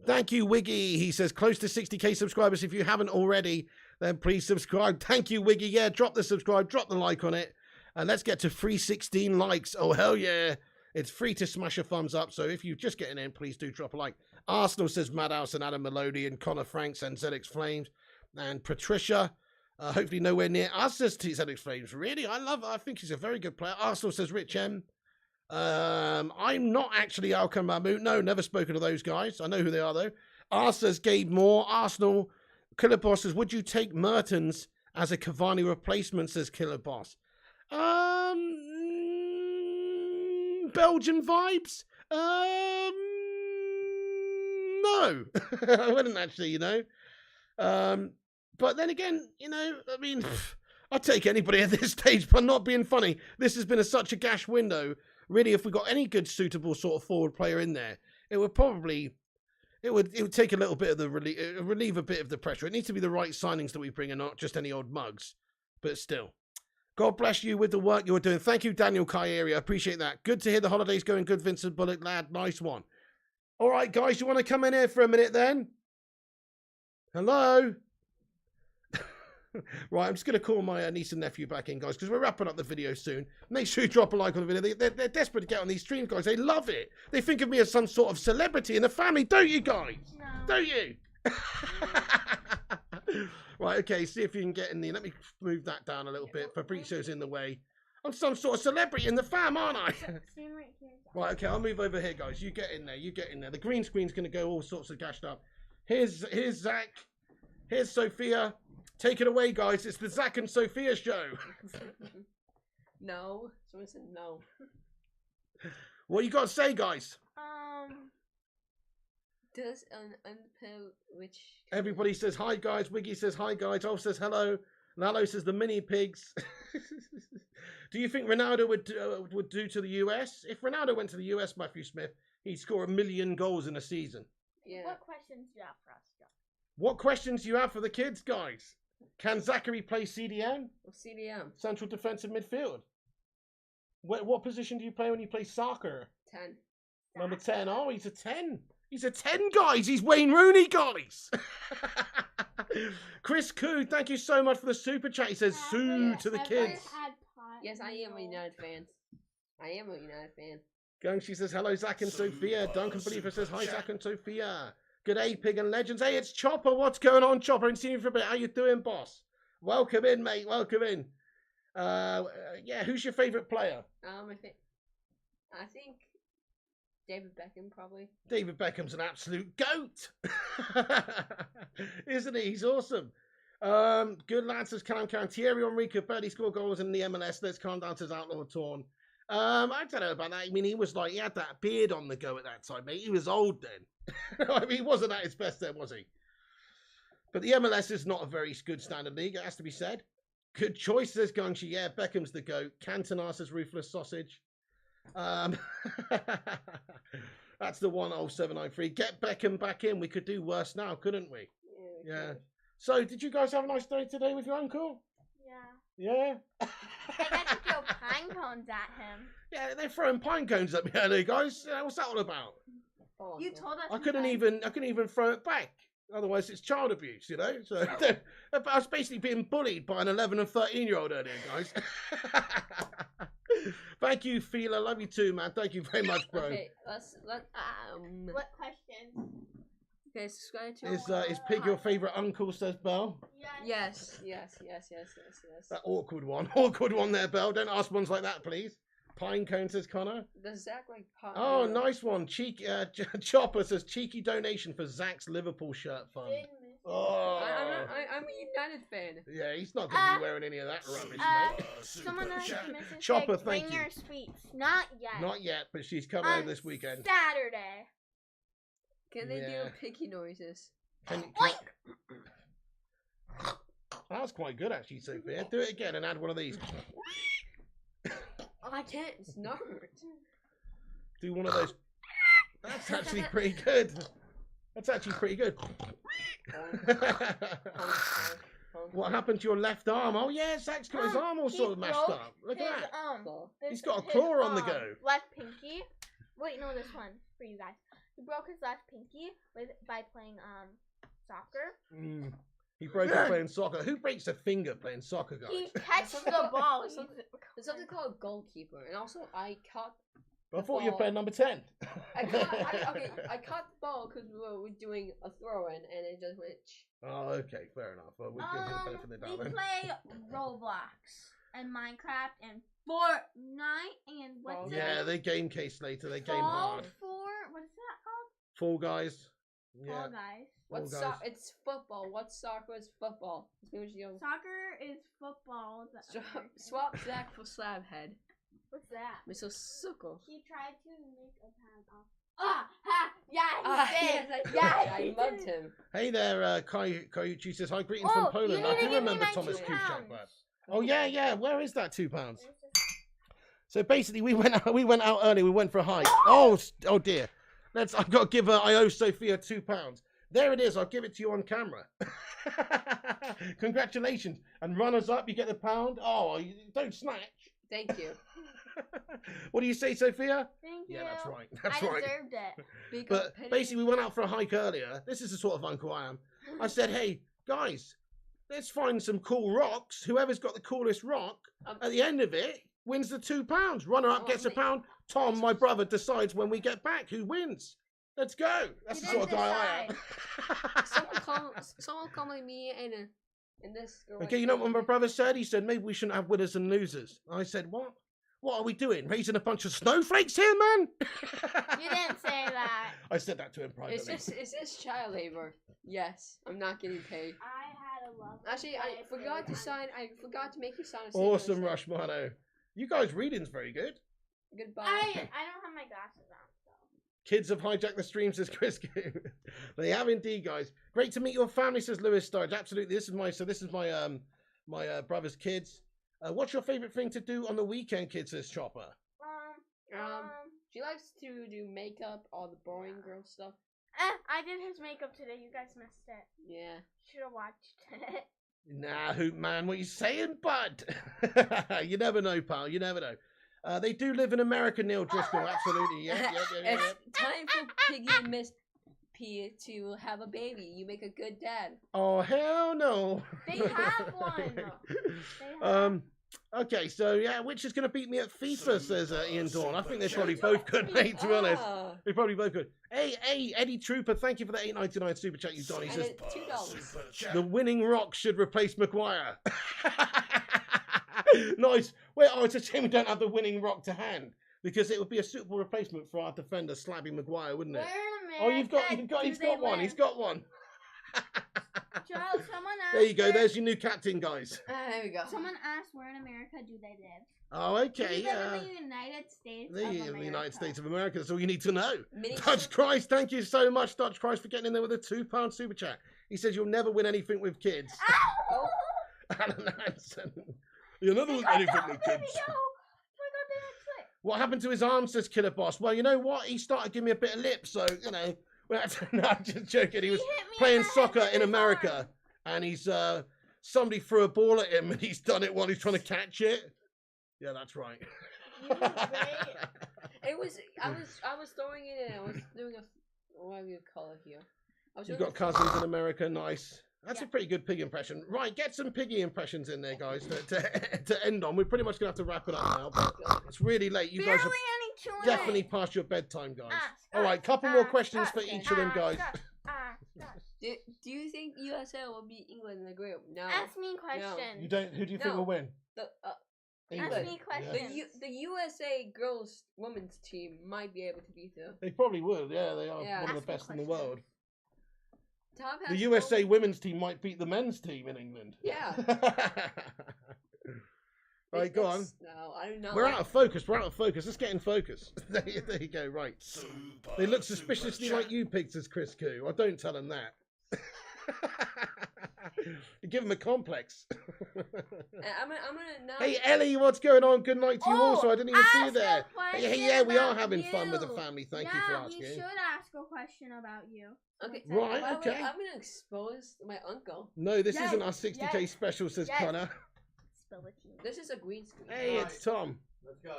Thank you, Wiggy. He says close to 60k subscribers. If you haven't already, then please subscribe. Thank you, Wiggy. Yeah, drop the subscribe, drop the like on it. And let's get to 316 likes. Oh, hell yeah. It's free to smash a thumbs up. So if you're just getting in, please do drop a like. Arsenal says Madhouse and Adam Maloney and Connor Franks and ZX Flames. And Patricia, hopefully nowhere near us, says ZX Flames. Really? I think he's a very good player. Arsenal says Rich M. I'm not actually Alcon Mahmoud. No, never spoken to those guys. I know who they are, though. says Gabe Moore. Arsenal. Killer Boss says, would you take Mertens as a Cavani replacement, says Killer Boss. Belgian vibes? No. I wouldn't actually, you know. But then again, you know, I mean, I'd take anybody at this stage, but not being funny. This has been such a gash window. Really, if we got any good suitable sort of forward player in there, it would probably It would take a little bit of the relieve a bit of the pressure. It needs to be the right signings that we bring and not just any old mugs. But still. God bless you with the work you're doing. Thank you, Daniel Kyrie. I appreciate that. Good to hear the holidays going good, Vincent Bullock, lad. Nice one. All right, guys, you want to come in here for a minute then? Hello? Right, I'm just going to call my niece and nephew back in, guys, because we're wrapping up the video soon. Make sure you drop a like on the video. They're desperate to get on these streams, guys. They love it. They think of me as some sort of celebrity in the family, don't you, guys? No. Don't you? Right, okay, see if you can get in there. Let me move that down a little bit. Fabrizio's in the way. I'm some sort of celebrity in the fam, aren't I? Right, okay, I'll move over here, guys. You get in there. You get in there. The green screen's going to go all sorts of gashed up. Here's Zach. Here's Sophia. Take it away, guys. It's the Zach and Sophia show. No. Someone said no. What you got to say, guys? Does an unpill which... Everybody says hi, guys. Wiggy says hi, guys. Ulf says hello. Lalo says the mini pigs. Do you think Ronaldo would do to the US? If Ronaldo went to the US, Matthew Smith, he'd score 1 million goals in a season. Yeah. What questions do you have for us, John? What questions do you have for the kids, guys? Can Zachary play CDM? Well, CDM. Central defensive midfield. What position do you play when you play soccer? 10. Number 10. Oh, he's a 10. He's a 10, guys. He's Wayne Rooney, guys. Chris Coo, thank you so much for the super chat. He says, Sue to the kids. Yes, I am a United fan. I am a United fan. Gang, she says, hello, Zach and Sophia. Duncan Believer says, hi, Zach and Sophia. Good day, Pig and Legends. Hey, it's Chopper. What's going on, Chopper? I haven't seen you for a bit. How you doing, boss? Welcome in, mate. Welcome in. Yeah, who's your favourite player? I think David Beckham, probably. David Beckham's an absolute goat. Isn't he? He's awesome. Good lad, says Cam. Thierry Henry could barely score goals in the MLS. Let's calm down, says Outlaw Torn. I don't know about that. I mean, he had that beard on the go at that time, mate. He was old then. I mean, he wasn't at his best then, was he? But the MLS is not a very good standard league, it has to be said. Good choice, says Gungshi. Yeah, Beckham's the GOAT. Cantona says Ruthless Sausage. That's the 10793. Get Beckham back in. We could do worse now, couldn't we? Yeah. So, did you guys have a nice day today with your uncle? Yeah. Yeah? I got to throw pine cones at him. Yeah, they're throwing pine cones at me earlier, guys. What's that all about? Oh, You told us. I couldn't even throw it back. Otherwise, it's child abuse, you know. So I was basically being bullied by an 11 and 13-year-old earlier, guys. Thank you, Fila. Love you too, man. Thank you very much, bro. Okay, let What questions? Okay, subscribe to. Is Pig your favourite uncle? Says Belle. Yes. That awkward one there, Belle. Don't ask ones like that, please. Pine cone, says Connor. Does Zach like pine? Oh, nice one. Cheeky Chopper says cheeky donation for Zach's Liverpool shirt fund. Oh, I'm a United fan. yeah, he's not going to be wearing any of that rubbish, mate. Someone else messaged Chopper, bring thank you. your sweets. Not yet. Not yet, but she's coming over this weekend. Saturday. Can they Yeah. do piggy noises? That's quite good, actually, Sophia. Do it again and add one of these. Oh, I can't. It's not. Do one of those. That's actually pretty good. That's actually pretty good. What happened to your left arm? Oh, yeah, Zach's got his arm all sort of mashed up. Look at that. He's got a claw on the go. Left pinky. Wait, no, this one for you guys. He broke his left pinky by playing soccer. He broke it playing soccer. Who breaks a finger playing soccer, guys? He catched the ball. There's something called goalkeeper, and also I caught. I thought you were playing number 10. I caught the ball because we were doing a throw-in, and it just went. Oh, okay, fair enough. Well, we'll give him the benefit of the doubt We then. play Roblox and Minecraft and Fortnite and what's Yeah, they game case later. They game hard. What is that called? Fall Guys. Yeah. Fall Guys. What's Fall Guys. It's football. What's soccer is football. Soccer is football. Swap Zach for Slabhead. What's that? Mr. Suckle. He tried to make a tag off. Ah, ha! Yeah, he did. Yes, I mugged him. Hey there, Kayuchi says, hi, greetings from Poland. you I need do to give me remember my Thomas £2. Kuchak, lad. Oh, yeah. Where is that £2? So basically, we went out early. We went for a hike. Oh dear. I've got to give her. I owe Sophia £2. There it is. I'll give it to you on camera. Congratulations. And runners up, you get the £1. Oh, you don't snatch. Thank you. What do you say, Sophia? Thank you. Yeah, that's right. That's I right. deserved it. Big But up, basically, we went out for a hike earlier. This is the sort of uncle I am. I said, hey, guys, let's find some cool rocks. Whoever's got the coolest rock, at the end of it, wins the £2. Runner up gets £1. Tom, my brother, decides when we get back who wins. Let's go. That's the sort of guy I am. Someone calling me and this girl. Okay, you know what my brother said? He said, maybe we shouldn't have winners and losers. I said, what? What are we doing? Raising a bunch of snowflakes here, man? You didn't say that. I said that to him privately. Is this child labor? Yes, I'm not getting paid. I had a love. Actually, I forgot to make you sign a Awesome, Rushmano. You guys' reading's very good. Goodbye. I don't have my glasses on. So. Kids have hijacked the stream, says Chris. They have indeed, guys. Great to meet your family, says Lewis Sturge. Absolutely. This is my my brother's kids. What's your favorite thing to do on the weekend, kids? Says Chopper. She likes to do makeup, all the boring girl stuff. I did his makeup today. You guys missed it. Yeah. Should have watched it. Nah, Hoot Man, what you saying, bud? You never know, pal. You never know. They do live in America, Neil Driscoll. Absolutely. Yeah. It's time for Piggy and Miss P to have a baby. You make a good dad. Oh, hell no. They have one. Okay, so yeah, which is going to beat me at FIFA, says Ian Dawn. I think they probably both could, mate, to be honest. They probably both could. Hey, Eddie Trooper, thank you for the $8.99 super chat, you Don. He says, $2. the winning rock should replace Maguire. Nice. Well, it's a shame we don't have the winning rock to hand, because it would be a suitable replacement for our defender slabbing Maguire, wouldn't it? Oh, he's got one. He's got one. Joe, someone asked. There you go. There's your new captain, guys. There we go. Someone asked, where in America do they live? Oh, okay. They live in the United States of America. The United States of America. That's all you need to know. Mini- Dutch Christ, thank you so much, Dutch Christ, for getting in there with a £2 super chat. He says you'll never win anything with kids. Oh. Alan Hansen. You'll never win anything with kids. What happened to his arm, says Killer Boss? Well, you know what? He started giving me a bit of lip, so, you know. No, I'm just joking. He was playing soccer in America, and he's somebody threw a ball at him, and he's done it while he's trying to catch it. Yeah, that's right. It was. I was throwing it, and I was doing a. What do you call it here? You've got cousins in America. Nice. That's a pretty good pig impression. Right, get some piggy impressions in there, guys, to end on. We're pretty much going to have to wrap it up now. But it's really late. You guys are definitely past your bedtime, guys. All right, couple more questions for each of them, guys. Do you think USA will beat England in the group? No. Ask me questions. You don't. Who do you think will win? Ask me questions. The USA women's team might be able to beat them. They probably would. Yeah, they are one of the best in the world. The USA USA women's team might beat the men's team in England. Yeah. Right, go on. No, I do not. We're out of focus. We're out of focus. Let's get in focus. There you go. Right. They look suspiciously like you, Pig, says Chris Koo. I don't tell them that. You give them a complex. I'm gonna now. Hey, Ellie, what's going on? Good night to you also. I didn't even see you there. Hey, yeah, we are having fun with the family. Thank you for asking. You should ask a question about you. Okay. Right, okay. I'm gonna expose my uncle. No, this isn't our 60k special, says Connor. This is a green screen. Hey, it's Tom. Let's go.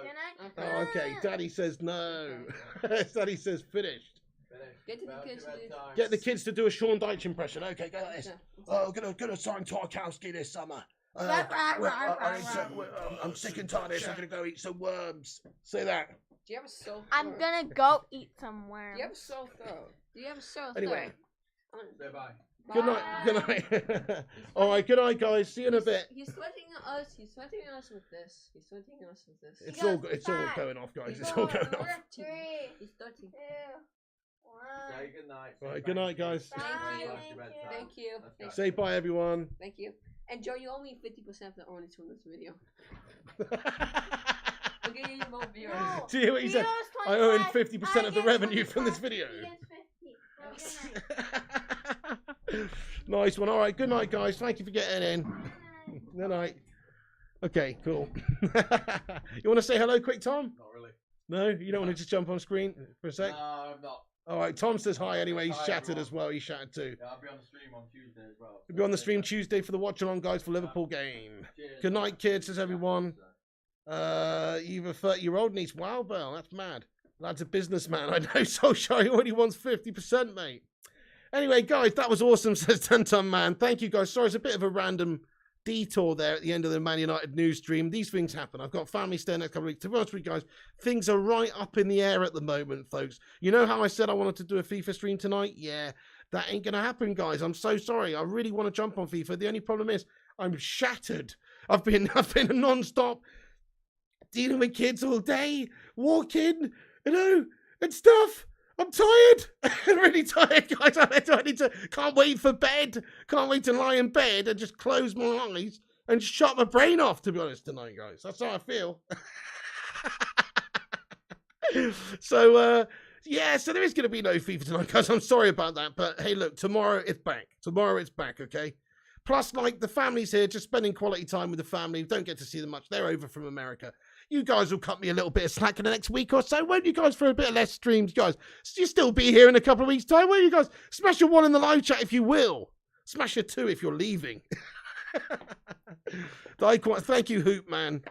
Oh, okay. Daddy says no. Daddy says finished. Get the kids to do a Sean Dyche impression. Okay, go like this. Oh, gonna sign Tarkowski this summer. I'm sick and tired of this. I'm gonna go eat some worms. Say that. Do you have a sore throat? I'm gonna go eat some worms. Do you have a sore throat? Do you have a sore throat? Anyway. Say bye. Good night. Good night. All right. Good night, guys. See you in a bit. He's sweating us. He's sweating us with this. He's sweating us with this. It's all going off, guys. It's all going off. 3, He's 13. 2, 1. Say good night. All right. Good night, guys. Thank you. Say bye, everyone. Thank you. And Joe, you owe me 50% of the earnings from this video. I'll give you more viewers. No. See what he said? I earn 50% of the revenue from this video. Nice one. All right. Good night, guys. Thank you for getting in. Good night. Okay, cool. You want to say hello quick, Tom? Not really. No? You don't want to just jump on screen for a sec? No, I'm not. All right, Tom says hi anyway. He's Hi, shattered everyone. as well. He's shattered too. Yeah, I'll be on the stream on Tuesday as well. We'll be on the stream Tuesday for the watch along, guys, for Liverpool game. Cheers. Good night, kids, says everyone. You've a 30-year-old niece. Wow, Bell, that's mad. Lad's a businessman. I know. So shy. He already wants 50%, mate. Anyway, guys, that was awesome, says 10-ton man. Thank you, guys. Sorry, it's a bit of a random detour there at the end of the Man United news stream. These things happen. I've got family staying next couple of weeks. To be honest with you guys, things are right up in the air at the moment, folks. You know how I said I wanted to do a FIFA stream tonight? Yeah, that ain't going to happen, guys. I'm so sorry. I really want to jump on FIFA. The only problem is I'm shattered. I've been non-stop dealing with kids all day, walking, and stuff. I'm tired. I'm really tired, guys. Can't wait for bed. Can't wait to lie in bed and just close my eyes and shut my brain off, to be honest, tonight, guys. That's how I feel. So there is going to be no FIFA tonight, guys. I'm sorry about that. But, hey, look, tomorrow it's back. Tomorrow it's back, okay? Plus, the family's here, just spending quality time with the family. Don't get to see them much. They're over from America. You guys will cut me a little bit of slack in the next week or so, won't you guys, for a bit of less streams, guys? You'll still be here in a couple of weeks' time, won't you guys? Smash a 1 in the live chat if you will. Smash a 2 if you're leaving. Thank you, Hoop Man.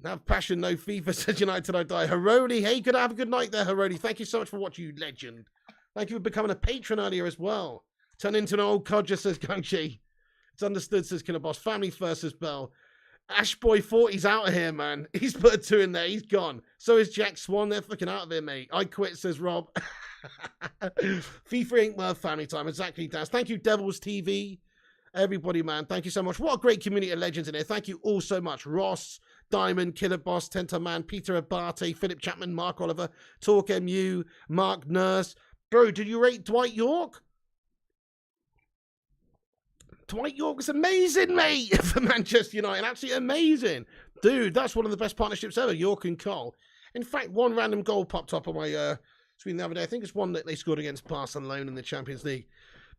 Have passion, no FIFA, says United till I die. Harodi, hey, good have a good night there, Harodi. Thank you so much for watching, you legend. Thank you for becoming a patron earlier as well. Turn into an old codger, says Gangchi. It's understood, says Killer Boss. Family first, says Bell. Ashboy40's out of here, man. He's put a 2 in there. He's gone. So is Jack Swan. They're fucking out of here, mate. I quit, says Rob. FIFA ain't worth family time. Exactly, Daz. Thank you, Devils TV. Everybody, man. Thank you so much. What a great community of legends in here. Thank you all so much. Ross, Diamond, Killer Boss, Tenta Man, Peter Abate, Philip Chapman, Mark Oliver, Talk MU, Mark Nurse. Bro, did you rate Dwight York? Dwight York was amazing, mate, for Manchester United. Absolutely amazing. Dude, that's one of the best partnerships ever, York and Cole. In fact, one random goal popped up on my screen the other day. I think it's one that they scored against Barcelona in the Champions League.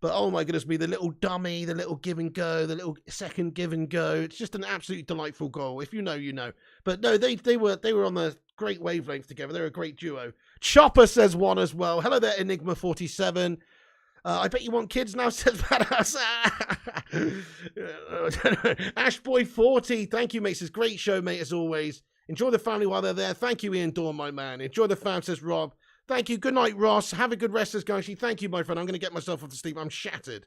But, oh, my goodness me, the little dummy, the little give and go, the little second give and go. It's just an absolutely delightful goal. If you know, you know. But, no, they were on the great wavelength together. They're a great duo. Chopper says 1 as well. Hello there, Enigma47. I bet you want kids now, says Badass. Ashboy40, thank you, mate. Says great show, mate, as always. Enjoy the family while they're there. Thank you, Ian Dawn, my man. Enjoy the fam, says Rob. Thank you. Good night, Ross. Have a good rest, says Gashi. Thank you, my friend. I'm going to get myself off to sleep. I'm shattered.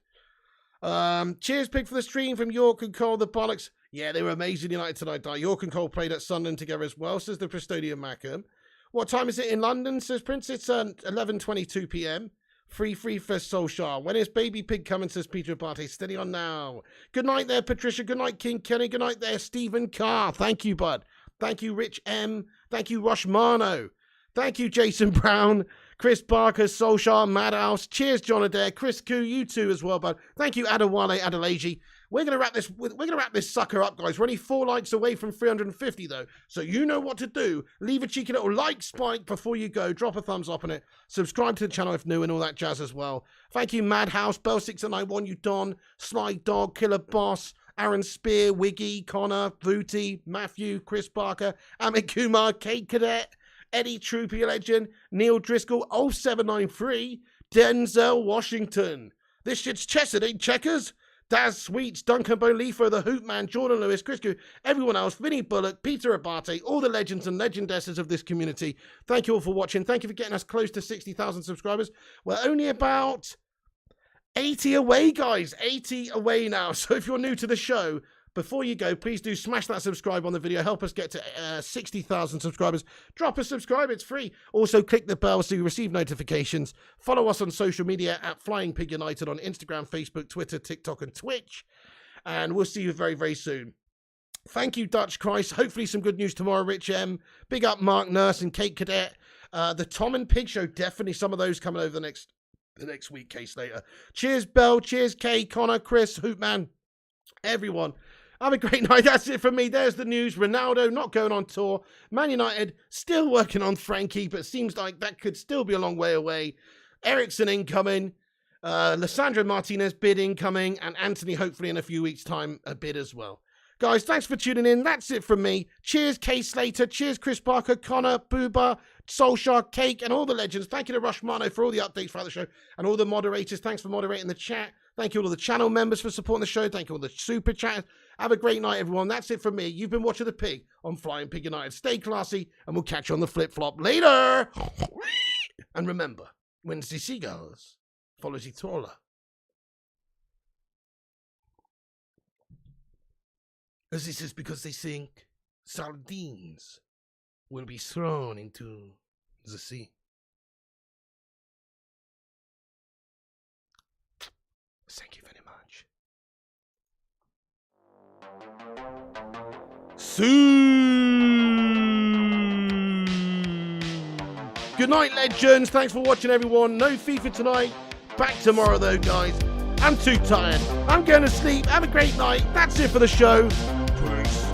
Cheers, Pig, for the stream from York and Cole, the bollocks. Yeah, they were amazing United tonight. York and Cole played at Sunderland together as well, says the Prestodian Mackham. What time is it in London, says Prince? It's 11:22 p.m. Free for Solskjaer. When is Baby Pig coming, says Peter Abate. Steady on now. Good night there, Patricia. Good night, King Kenny. Good night there, Stephen Carr. Thank you, bud. Thank you, Rich M. Thank you, Rosh Mano. Thank you, Jason Brown. Chris Barker, Solskjaer, Madhouse. Cheers, John Adair. Chris Koo, you too as well, bud. Thank you, Adewale Adelaji. We're gonna wrap this sucker up, guys. We're only 4 likes away from 350 though. So you know what to do. Leave a cheeky little like spike before you go. Drop a thumbs up on it. Subscribe to the channel if new and all that jazz as well. Thank you, Madhouse, Bell691, you Don, Sly Dog, Killer Boss, Aaron Spear, Wiggy, Connor, Booty, Matthew, Chris Barker, Amit Kumar, Kate Cadet, Eddie Troopy Legend, Neil Driscoll, 0793, Denzel Washington. This shit's chess, it ain't checkers. Daz Sweets, Duncan Bolifo, The Hoop Man, Jordan Lewis, Chris Koo, everyone else, Vinny Bullock, Peter Abate, all the legends and legendesses of this community. Thank you all for watching. Thank you for getting us close to 60,000 subscribers. We're only about 80 away, guys. 80 away now. So if you're new to the show, before you go, please do smash that subscribe on the video. Help us get to 60,000 subscribers. Drop a subscribe. It's free. Also, click the bell so you receive notifications. Follow us on social media at Flying Pig United on Instagram, Facebook, Twitter, TikTok, and Twitch. And we'll see you very, very soon. Thank you, Dutch Christ. Hopefully some good news tomorrow, Rich M. Big up Mark Nurse and Kate Cadet. The Tom and Pig Show, definitely some of those coming over the next week, Case later. Cheers, Bell. Cheers, Kay, Connor, Chris, Hoopman, everyone. Have a great night. That's it from me. There's the news. Ronaldo not going on tour. Man United still working on Frankie, but seems like that could still be a long way away. Eriksen incoming. Lisandro Martinez bid incoming. And Antony hopefully in a few weeks' time a bid as well. Guys, thanks for tuning in. That's it from me. Cheers, Kay Slater. Cheers, Chris Parker, Connor, Booba, Soulshark, Cake, and all the legends. Thank you to Rushmano for all the updates throughout the show, and all the moderators. Thanks for moderating the chat. Thank you all the channel members for supporting the show. Thank you all the super chatters. Have a great night, everyone. That's it from me. You've been watching The Pig on Flying Pig United. Stay classy, and we'll catch you on the flip-flop later. And remember, when the seagulls follow the trawler, as this is because they think sardines will be thrown into the sea. Thank you very much. Good night, legends. Thanks for watching, everyone. No FIFA tonight. Back tomorrow, though, guys. I'm too tired. I'm going to sleep. Have a great night. That's it for the show. Peace.